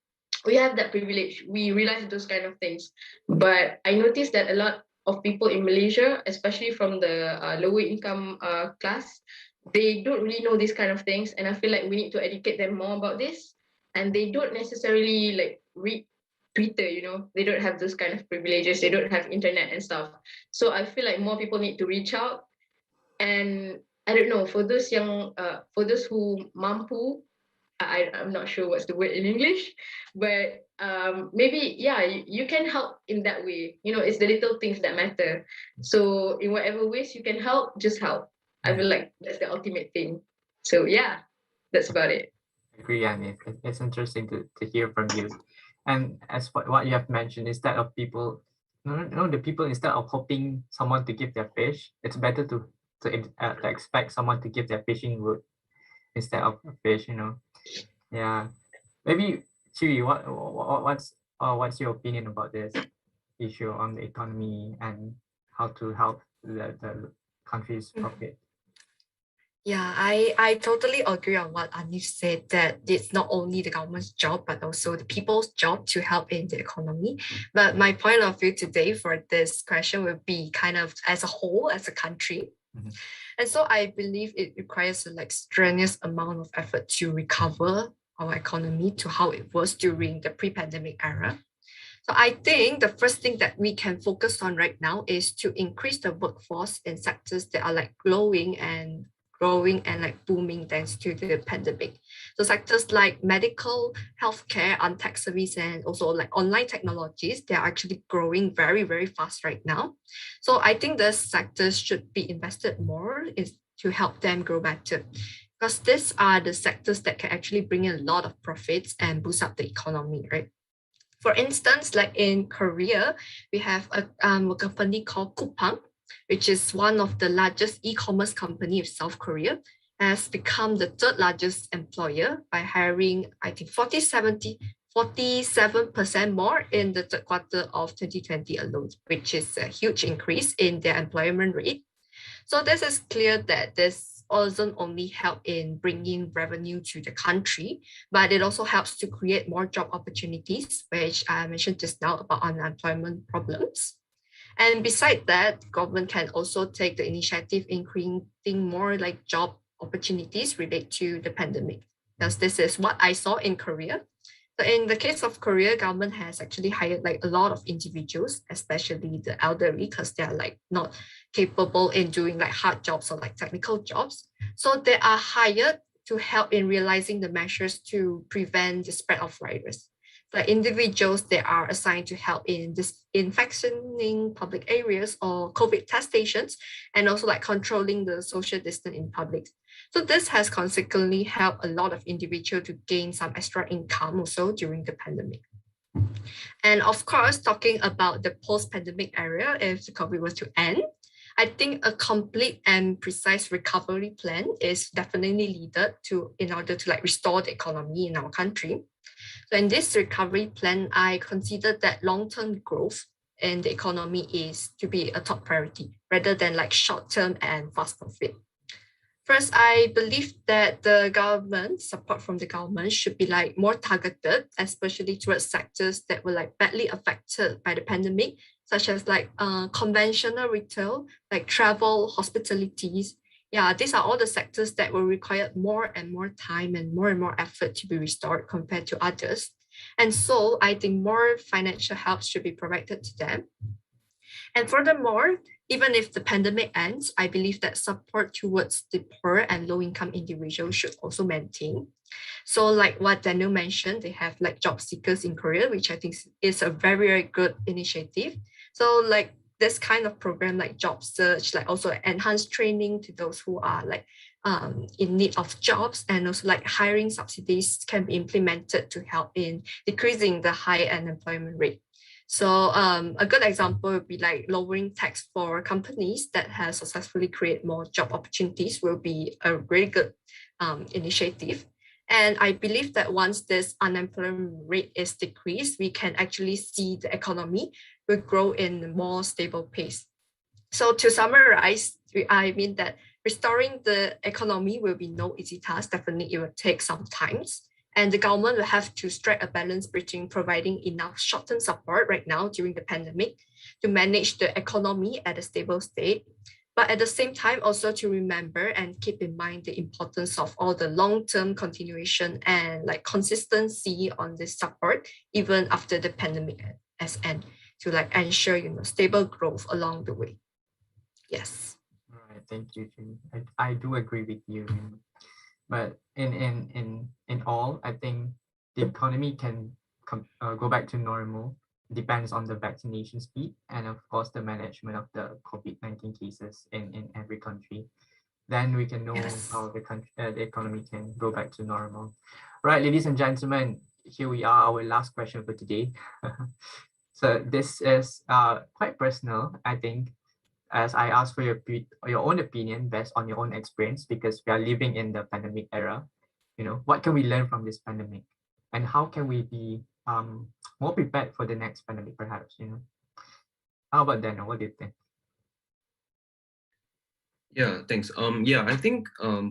have that privilege, we realize those kind of things. But I noticed that a lot of people in Malaysia, especially from the lower income class, they don't really know these kind of things, and I feel like we need to educate them more about this. And they don't necessarily like read Twitter, they don't have those kind of privileges, they don't have internet and stuff. So I feel like more people need to reach out. And I don't know, for those who mampu, I'm not sure what's the word in English, but maybe, yeah, you can help in that way. It's the little things that matter. So in whatever ways you can help, just help. I feel like that's the ultimate thing. So yeah, that's about it. I agree, Annie. It's interesting to hear from you. And as what you have mentioned, instead of people, the people, instead of hoping someone to give their fish, it's better to expect someone to give their fishing route instead of a fish. Yeah, maybe Chewy, what's your opinion about this issue on the economy and how to help the country's profit? Yeah, I totally agree on what Anif said, that it's not only the government's job, but also the people's job to help in the economy. But my point of view today for this question will be kind of as a whole, as a country. And so I believe it requires a strenuous amount of effort to recover our economy to how it was during the pre-pandemic era. So I think the first thing that we can focus on right now is to increase the workforce in sectors that are growing and booming thanks to the pandemic. So sectors like medical, healthcare, untech service, and also online technologies, they are actually growing very, very fast right now. So I think the sectors should be invested more is to help them grow better, because these are the sectors that can actually bring in a lot of profits and boost up the economy, right? For instance, like in Korea, we have a company called Coupang, which is one of the largest e-commerce company of South Korea, has become the third largest employer by hiring, I think, 47% more in the third quarter of 2020 alone, which is a huge increase in their employment rate. So this is clear that this doesn't only help in bringing revenue to the country, but it also helps to create more job opportunities, which I mentioned just now about unemployment problems. And beside that, government can also take the initiative in creating more job opportunities related to the pandemic, because this is what I saw in Korea. So in the case of Korea, government has actually hired a lot of individuals, especially the elderly, because they are not capable in doing hard jobs or technical jobs. So they are hired to help in realizing the measures to prevent the spread of virus. The individuals, they are assigned to help in disinfecting public areas or COVID test stations, and also controlling the social distance in public. So this has consequently helped a lot of individuals to gain some extra income also during the pandemic. And of course, talking about the post-pandemic era, if the COVID was to end, I think a complete and precise recovery plan is definitely needed in order to like restore the economy in our country. So in this recovery plan, I consider that long-term growth in the economy is to be a top priority rather than like short-term and fast profit. First, I believe that the government support from the government should be like more targeted, especially towards sectors that were like badly affected by the pandemic, such as like conventional retail, like travel, hospitalities. Yeah, these are all the sectors that will require more and more time and more effort to be restored compared to others. And so I think more financial help should be provided to them. And furthermore, even if the pandemic ends, I believe that support towards the poor and low-income individuals should also maintain. So like what Daniel mentioned, they have like job seekers in Korea, which I think is a very good initiative. So like this kind of program like job search, like also enhanced training to those who are like in need of jobs, and also like hiring subsidies can be implemented to help in decreasing the high unemployment rate. So a good example would be like lowering tax for companies that have successfully created more job opportunities will be a really good initiative. And I believe that once this unemployment rate is decreased, we can actually see the economy will grow in a more stable pace. So to summarize, I mean that restoring the economy will be no easy task. Definitely, it will take some time. And the government will have to strike a balance between providing enough short-term support right now during the pandemic to manage the economy at a stable state, but at the same time also to remember and keep in mind the importance of all the long-term continuation and like consistency on this support even after the pandemic has ended, to like ensure stable growth along the way. Yes. All right, thank you, Jimmy. I do agree with you. But in all, I think the economy can go back to normal. Depends on the vaccination speed and of course the management of the COVID-19 cases in every country. Then we can know how the economy can go back to normal. Right, ladies and gentlemen, here we are, our last question for today. So this is quite personal, I think, as I ask for your own opinion based on your own experience, because we are living in the pandemic era. What can we learn from this pandemic, and how can we be more prepared for the next pandemic, perhaps? How about Daniel? What do you think? Yeah, thanks. Yeah, I think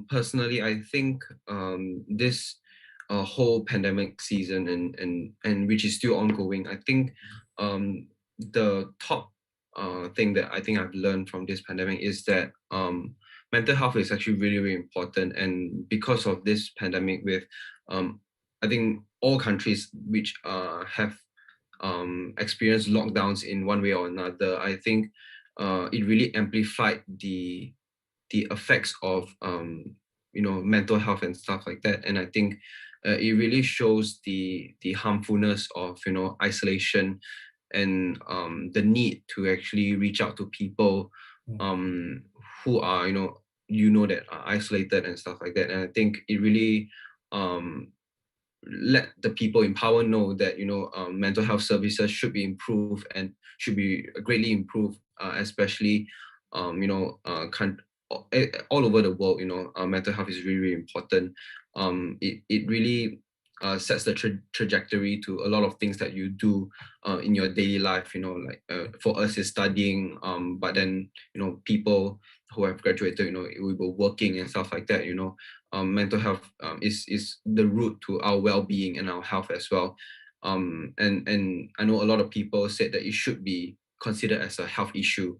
personally, I think this whole pandemic season and which is still ongoing, I think the top thing that I think I've learned from this pandemic is that mental health is actually really important. And because of this pandemic, with I think all countries which have experienced lockdowns in one way or another, I think it really amplified the effects of mental health and stuff like that. And I think it really shows the harmfulness of isolation and the need to actually reach out to people who are that are isolated and stuff like that. And I think it really let the people in power know that mental health services should be improved and should be greatly improved, especially all over the world. Mental health is really important. It really sets the trajectory to a lot of things that you do in your daily life. Like for us is studying, but then people who have graduated, we were working and stuff like that. Mental health is the root to our well-being and our health as well. And I know a lot of people said that it should be considered as a health issue,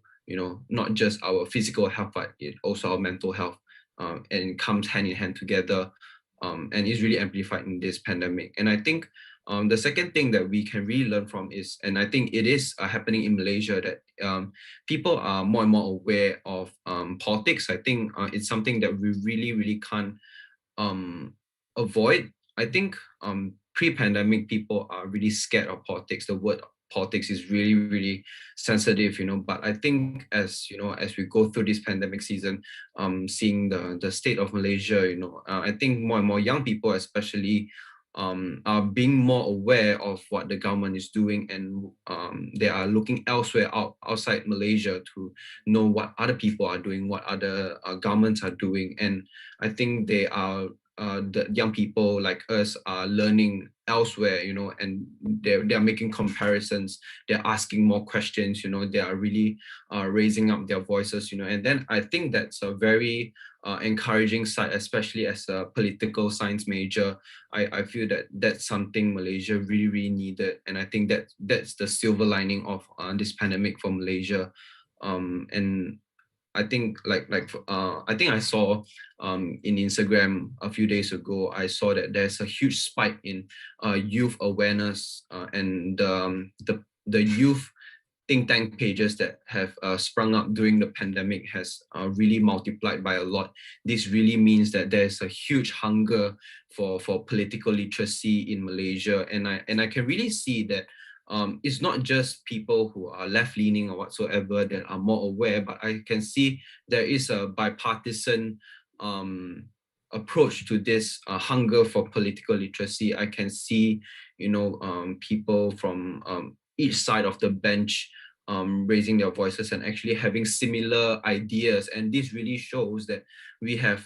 not just our physical health, but it also our mental health, and it comes hand in hand together, and is really amplified in this pandemic. And I think the second thing that we can really learn from is, and I think it is happening in Malaysia, that people are more and more aware of politics. I think it's something that we really can't avoid. I think pre-pandemic, people are really scared of politics. The word politics is really sensitive, but I think as we go through this pandemic season, seeing the state of Malaysia, I think more and more young people especially are being more aware of what the government is doing, and they are looking elsewhere outside Malaysia to know what other people are doing, what other governments are doing. And I think they are the young people like us are learning elsewhere, you know, and they're making comparisons, they're asking more questions, you know, they are really raising up their voices, you know. And then I think that's a very encouraging side, especially as a political science major. I feel that that's something Malaysia really needed, and I think that's the silver lining of this pandemic for Malaysia. And I think I think I saw in Instagram a few days ago, I saw that there's a huge spike in youth awareness, and the youth think tank pages that have sprung up during the pandemic has really multiplied by a lot. This really means that there's a huge hunger for political literacy in Malaysia, and I can really see that it's not just people who are left-leaning or whatsoever that are more aware, but I can see there is a bipartisan approach to this hunger for political literacy. I can see, you know, people from each side of the bench raising their voices and actually having similar ideas, and this really shows that we have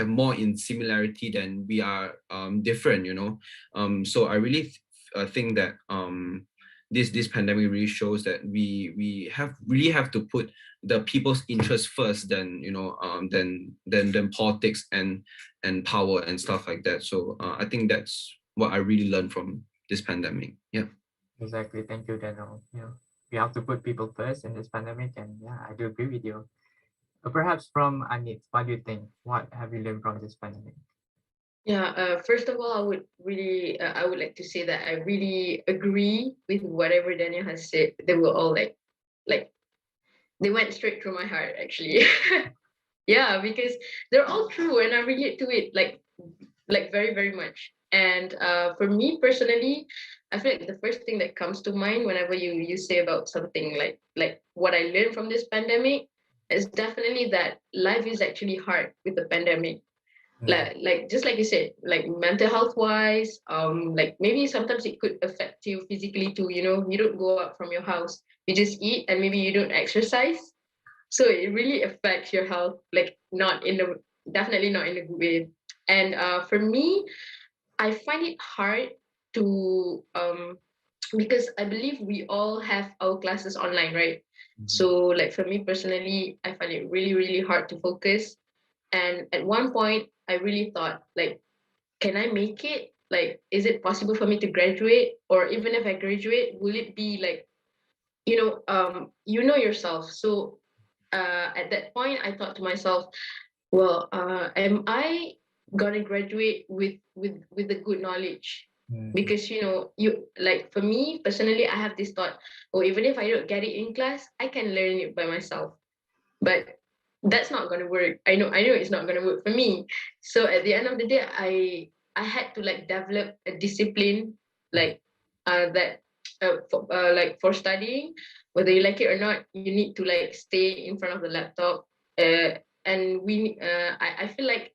more in similarity than we are different, you know. So I really think that this pandemic really shows that we really have to put the people's interests first, than, you know, than politics and power and stuff like that. So I think that's what I really learned from this pandemic. Yeah. Exactly. Thank you, Daniel. You know, we have to put people first in this pandemic, and yeah, I do agree with you. But perhaps from Anit, what do you think? What have you learned from this pandemic? Yeah, first of all, I would like to say that I really agree with whatever Daniel has said. They were all like, they went straight through my heart, actually. Yeah, because they're all true, and I relate to it like very, very much. And for me personally, I feel like the first thing that comes to mind whenever you say about something like what I learned from this pandemic is definitely that life is actually hard with the pandemic. Like just like you said, like mental health wise, like maybe sometimes it could affect you physically too, you know. You don't go out from your house, you just eat, and maybe you don't exercise, so it really affects your health, like not in the definitely not in a good way. And for me, I find it hard to because I believe we all have our classes online, right? So like for me personally, I find it really, really hard to focus. And at one point I really thought, like, can I make it? Like, is it possible for me to graduate? Or even if I graduate, will it be like, you know yourself. So at that point I thought to myself, well, am I gonna graduate with the good knowledge? Because you, like, for me personally, I have this thought, oh, even if I don't get it in class, I can learn it by myself. But that's not gonna work. I know it's not gonna work for me. So at the end of the day, I had to like develop a discipline, like that like for studying, whether you like it or not, you need to like stay in front of the laptop. And I feel like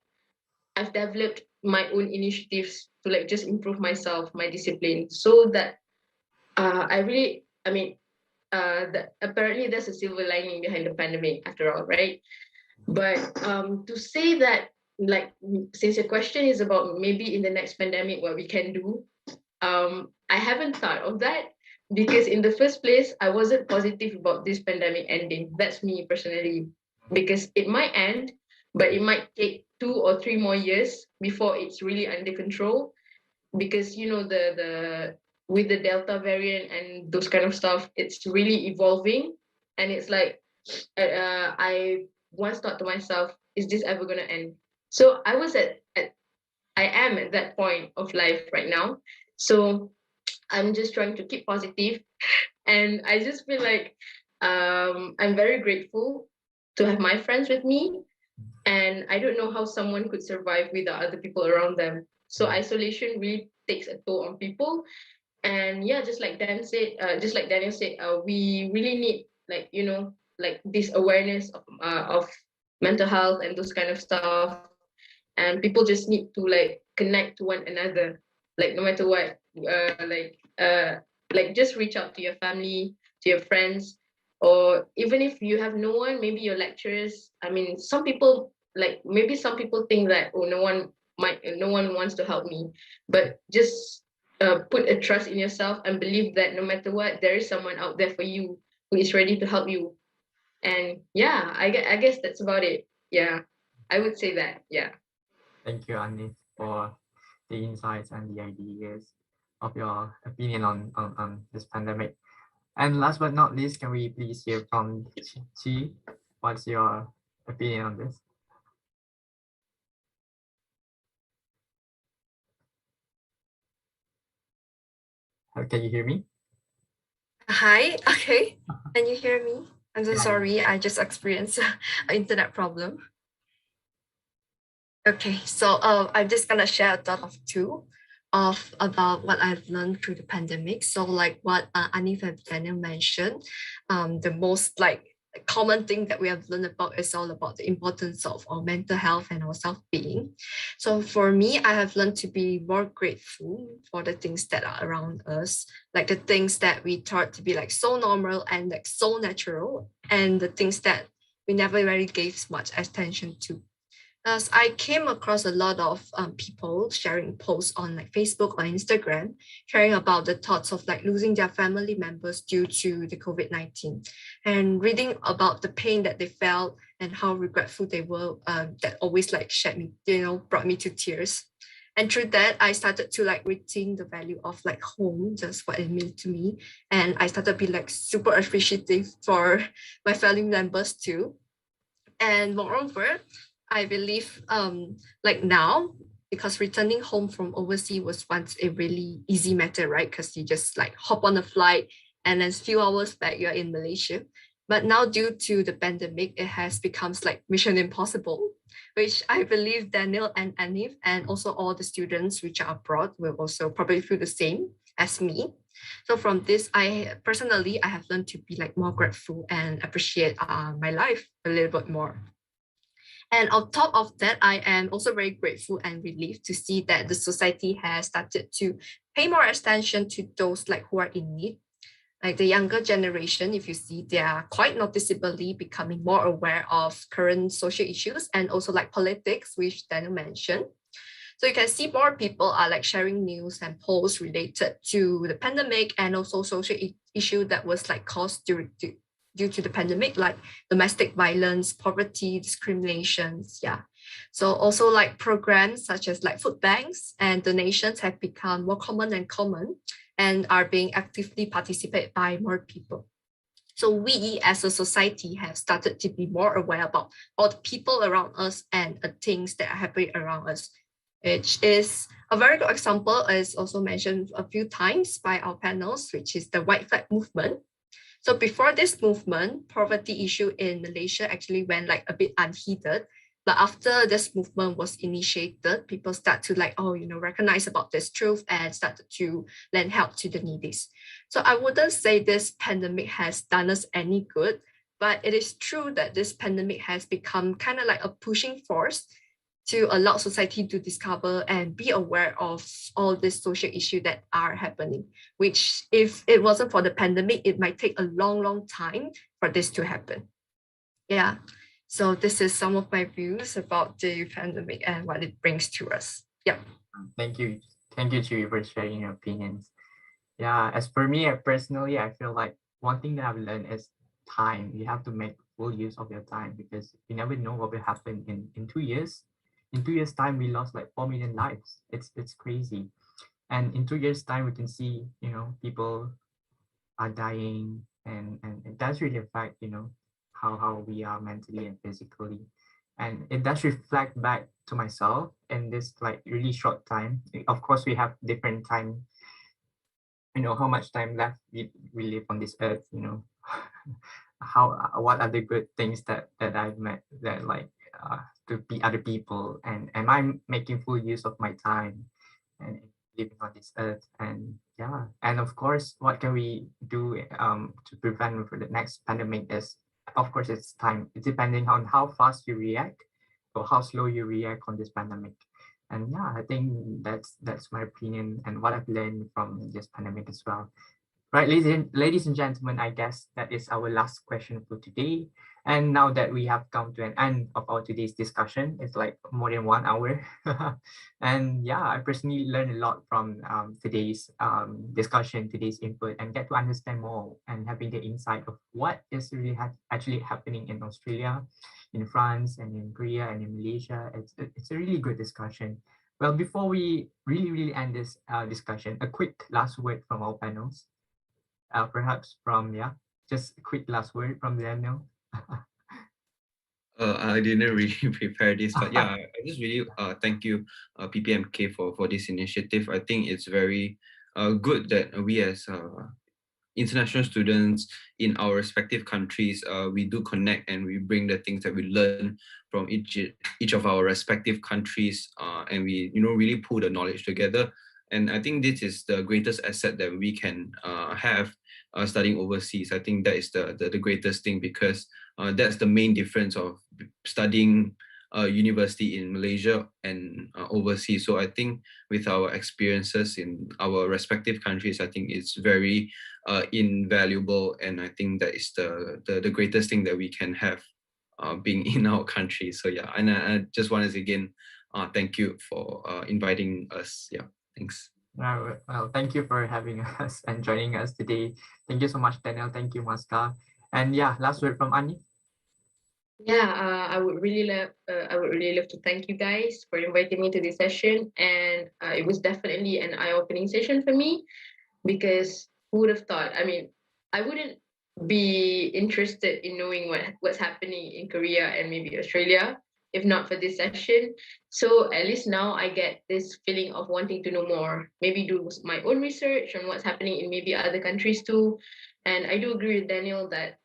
I've developed my own initiatives to like just improve myself, my discipline, so that I mean, apparently there's a silver lining behind the pandemic after all, right? But to say that, like, since your question is about maybe in the next pandemic what we can do, I haven't thought of that, because in the first place I wasn't positive about this pandemic ending. That's me personally, because it might end, but it might take 2 or 3 more years before it's really under control. Because the with the Delta variant and those kind of stuff, it's really evolving. And it's like, I once thought to myself, is this ever gonna end? So I am at that point of life right now. So I'm just trying to keep positive, and I just feel like I'm very grateful to have my friends with me, and I don't know how someone could survive without other people around them. So isolation really takes a toll on people. And yeah, just like Daniel said, we really need, like, like this awareness of mental health and those kind of stuff. And people just need to like connect to one another. like no matter what, like just reach out to your family, to your friends, or even if you have no one, maybe your lecturers. I mean, some people, like maybe some people think that, oh, no one wants to help me, but just put a trust in yourself and believe that no matter what, there is someone out there for you who is ready to help you. And yeah, I guess that's about it. Yeah, I would say that. Yeah. Thank you, Anif, for the insights and the ideas of your opinion on this pandemic. And last but not least, can we please hear from Chi? What's your opinion on this? Can you hear me? Hi, okay. Can you hear me? I'm so Yeah, sorry, I just experienced an internet problem. Okay, so I'm just gonna share a thought of two of about what I've learned through the pandemic. So like what Anif and Daniel mentioned, the most like common thing that we have learned about is all about the importance of our mental health and our self-being. So for me, I have learned to be more grateful for the things that are around us, like the things that we thought to be like so normal and like so natural, and the things that we never really gave much attention to. As I came across a lot of people sharing posts on like Facebook or Instagram, sharing about the thoughts of like losing their family members due to the COVID-19, and reading about the pain that they felt and how regretful they were. That always like shed me, brought me to tears. And through that, I started to like rethink the value of like home, just what it meant to me. And I started to be like super appreciative for my family members too. And moreover, I believe like now, because returning home from overseas was once a really easy matter, right? Because you just like hop on a flight and then a few hours back, you're in Malaysia. But now due to the pandemic, it has become like mission impossible, which I believe Daniel and Anif and also all the students which are abroad will also probably feel the same as me. So from this, I personally, I have learned to be like more grateful and appreciate my life a little bit more. And on top of that, I am also very grateful and relieved to see that the society has started to pay more attention to those like who are in need. Like the younger generation, if you see, they are quite noticeably becoming more aware of current social issues and also like politics, which Daniel mentioned. So you can see more people are like sharing news and posts related to the pandemic and also social issue that was like caused due to the pandemic, like domestic violence, poverty, discriminations. Yeah. So also like programs such as like food banks and donations have become more common and are being actively participated by more people. So we as a society have started to be more aware about all the people around us and the things that are happening around us, which is a very good example, is also mentioned a few times by our panels, which is the white flag movement. So before this movement, poverty issue in Malaysia actually went like a bit unheeded. But after this movement was initiated, people start to like, recognize about this truth and started to lend help to the needy. So I wouldn't say this pandemic has done us any good, but it is true that this pandemic has become kind of like a pushing force to allow society to discover and be aware of all these social issues that are happening, which if it wasn't for the pandemic, it might take a long, long time for this to happen. Yeah, so this is some of my views about the pandemic and what it brings to us. Yeah. Thank you, Chewy, for sharing your opinions. Yeah, as for me personally, I feel like one thing that I've learned is time. You have to make full use of your time because you never know what will happen in 2 years. In 2 years' time, we lost like 4 million lives. It's crazy. And in 2 years' time, we can see, people are dying, and it does really affect, how we are mentally and physically. And it does reflect back to myself in this like really short time. Of course, we have different time, how much time left we live on this earth, what are the good things that I've met, that like to be other people, and am I making full use of my time and living on this earth. And yeah, and of course, what can we do to prevent for the next pandemic is, of course, it's time. It's depending on how fast you react or how slow you react on this pandemic. And yeah, I think that's my opinion and what I've learned from this pandemic as well. Right, ladies and gentlemen, I guess that is our last question for today. And now that we have come to an end of our today's discussion, it's like more than 1 hour. And yeah, I personally learned a lot from today's discussion, today's input, and get to understand more and having the insight of what is really actually happening in Australia, in France, and in Korea, and in Malaysia. It's a really good discussion. Well, before we really end this discussion, a quick last word from our panels. Perhaps from, yeah, just a quick last word from Daniel. I didn't really prepare this, but yeah, I just really thank you, PPMK, for this initiative. I think it's very good that we as international students in our respective countries, we do connect and we bring the things that we learn from each of our respective countries, and we really pull the knowledge together. And I think this is the greatest asset that we can have studying overseas. I think that is the greatest thing, because that's the main difference of studying university in Malaysia and overseas. So I think with our experiences in our respective countries, I think it's very invaluable, and I think that is the greatest thing that we can have being in our country. So yeah, and I just want to again thank you for inviting us. Yeah, thanks. Well, thank you for having us and joining us today. Thank you so much, Daniel. Thank you, MASCA. And yeah, last word from Ani. Yeah, I would really love to thank you guys for inviting me to this session, and it was definitely an eye-opening session for me, because who would have thought? I mean, I wouldn't be interested in knowing what's happening in Korea and maybe Australia if not for this session. So at least now I get this feeling of wanting to know more, maybe do my own research on what's happening in maybe other countries too. And I do agree with Daniel that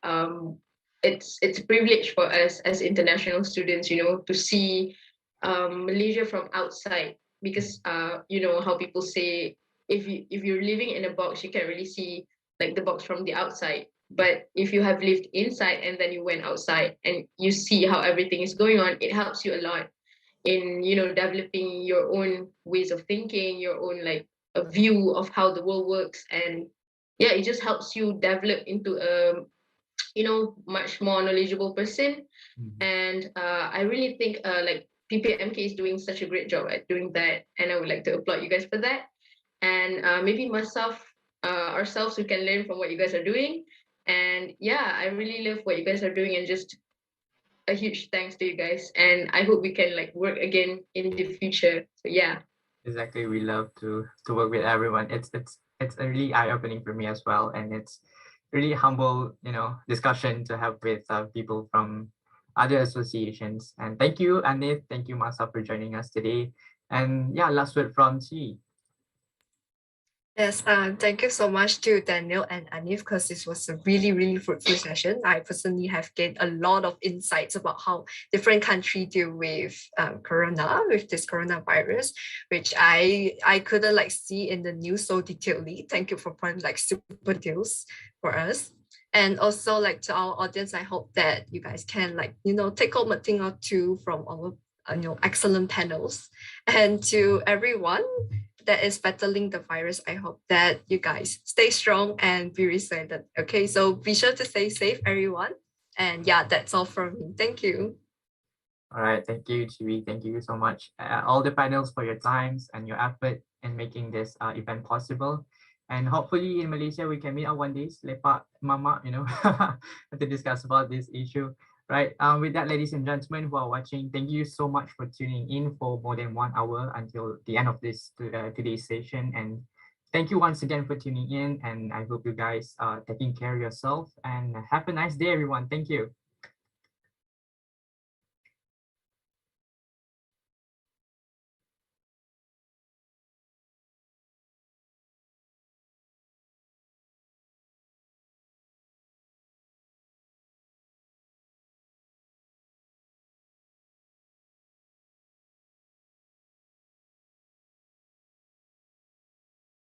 it's a privilege for us as international students, to see Malaysia from outside, because how people say, if you're living in a box, you can't really see like the box from the outside. But if you have lived inside and then you went outside and you see how everything is going on, it helps you a lot in developing your own ways of thinking, your own like a view of how the world works. And yeah, it just helps you develop into a much more knowledgeable person. And I really think like PPMK is doing such a great job at doing that, and I would like to applaud you guys for that. And maybe myself, ourselves, we can learn from what you guys are doing. And yeah, I really love what you guys are doing, and just a huge thanks to you guys. And I hope we can like work again in the future. So yeah. Exactly, we love to work with everyone. It's a really eye-opening for me as well, and it's really humble discussion to have with people from other associations. And thank you, Anit, thank you, Masa, for joining us today. And yeah, last word from Chi. Yes, thank you so much to Daniel and Anif, because this was a really, really fruitful session. I personally have gained a lot of insights about how different countries deal with with this coronavirus, which I couldn't like see in the news so detailedly. Thank you for providing like super deals for us. And also like to our audience, I hope that you guys can like, take home a thing or two from our excellent panels. And to everyone that is battling the virus, I hope that you guys stay strong and be resilient. Okay, so be sure to stay safe, everyone. And yeah, that's all from me. Thank you. All right, thank you, Chiwi. Thank you so much, all the panels, for your times and your effort in making this event possible. And hopefully in Malaysia, we can meet up one day, lepak mama, to discuss about this issue. Right. With that, ladies and gentlemen who are watching, thank you so much for tuning in for more than 1 hour until the end of this today's session. And thank you once again for tuning in. And I hope you guys are taking care of yourself, and have a nice day, everyone. Thank you.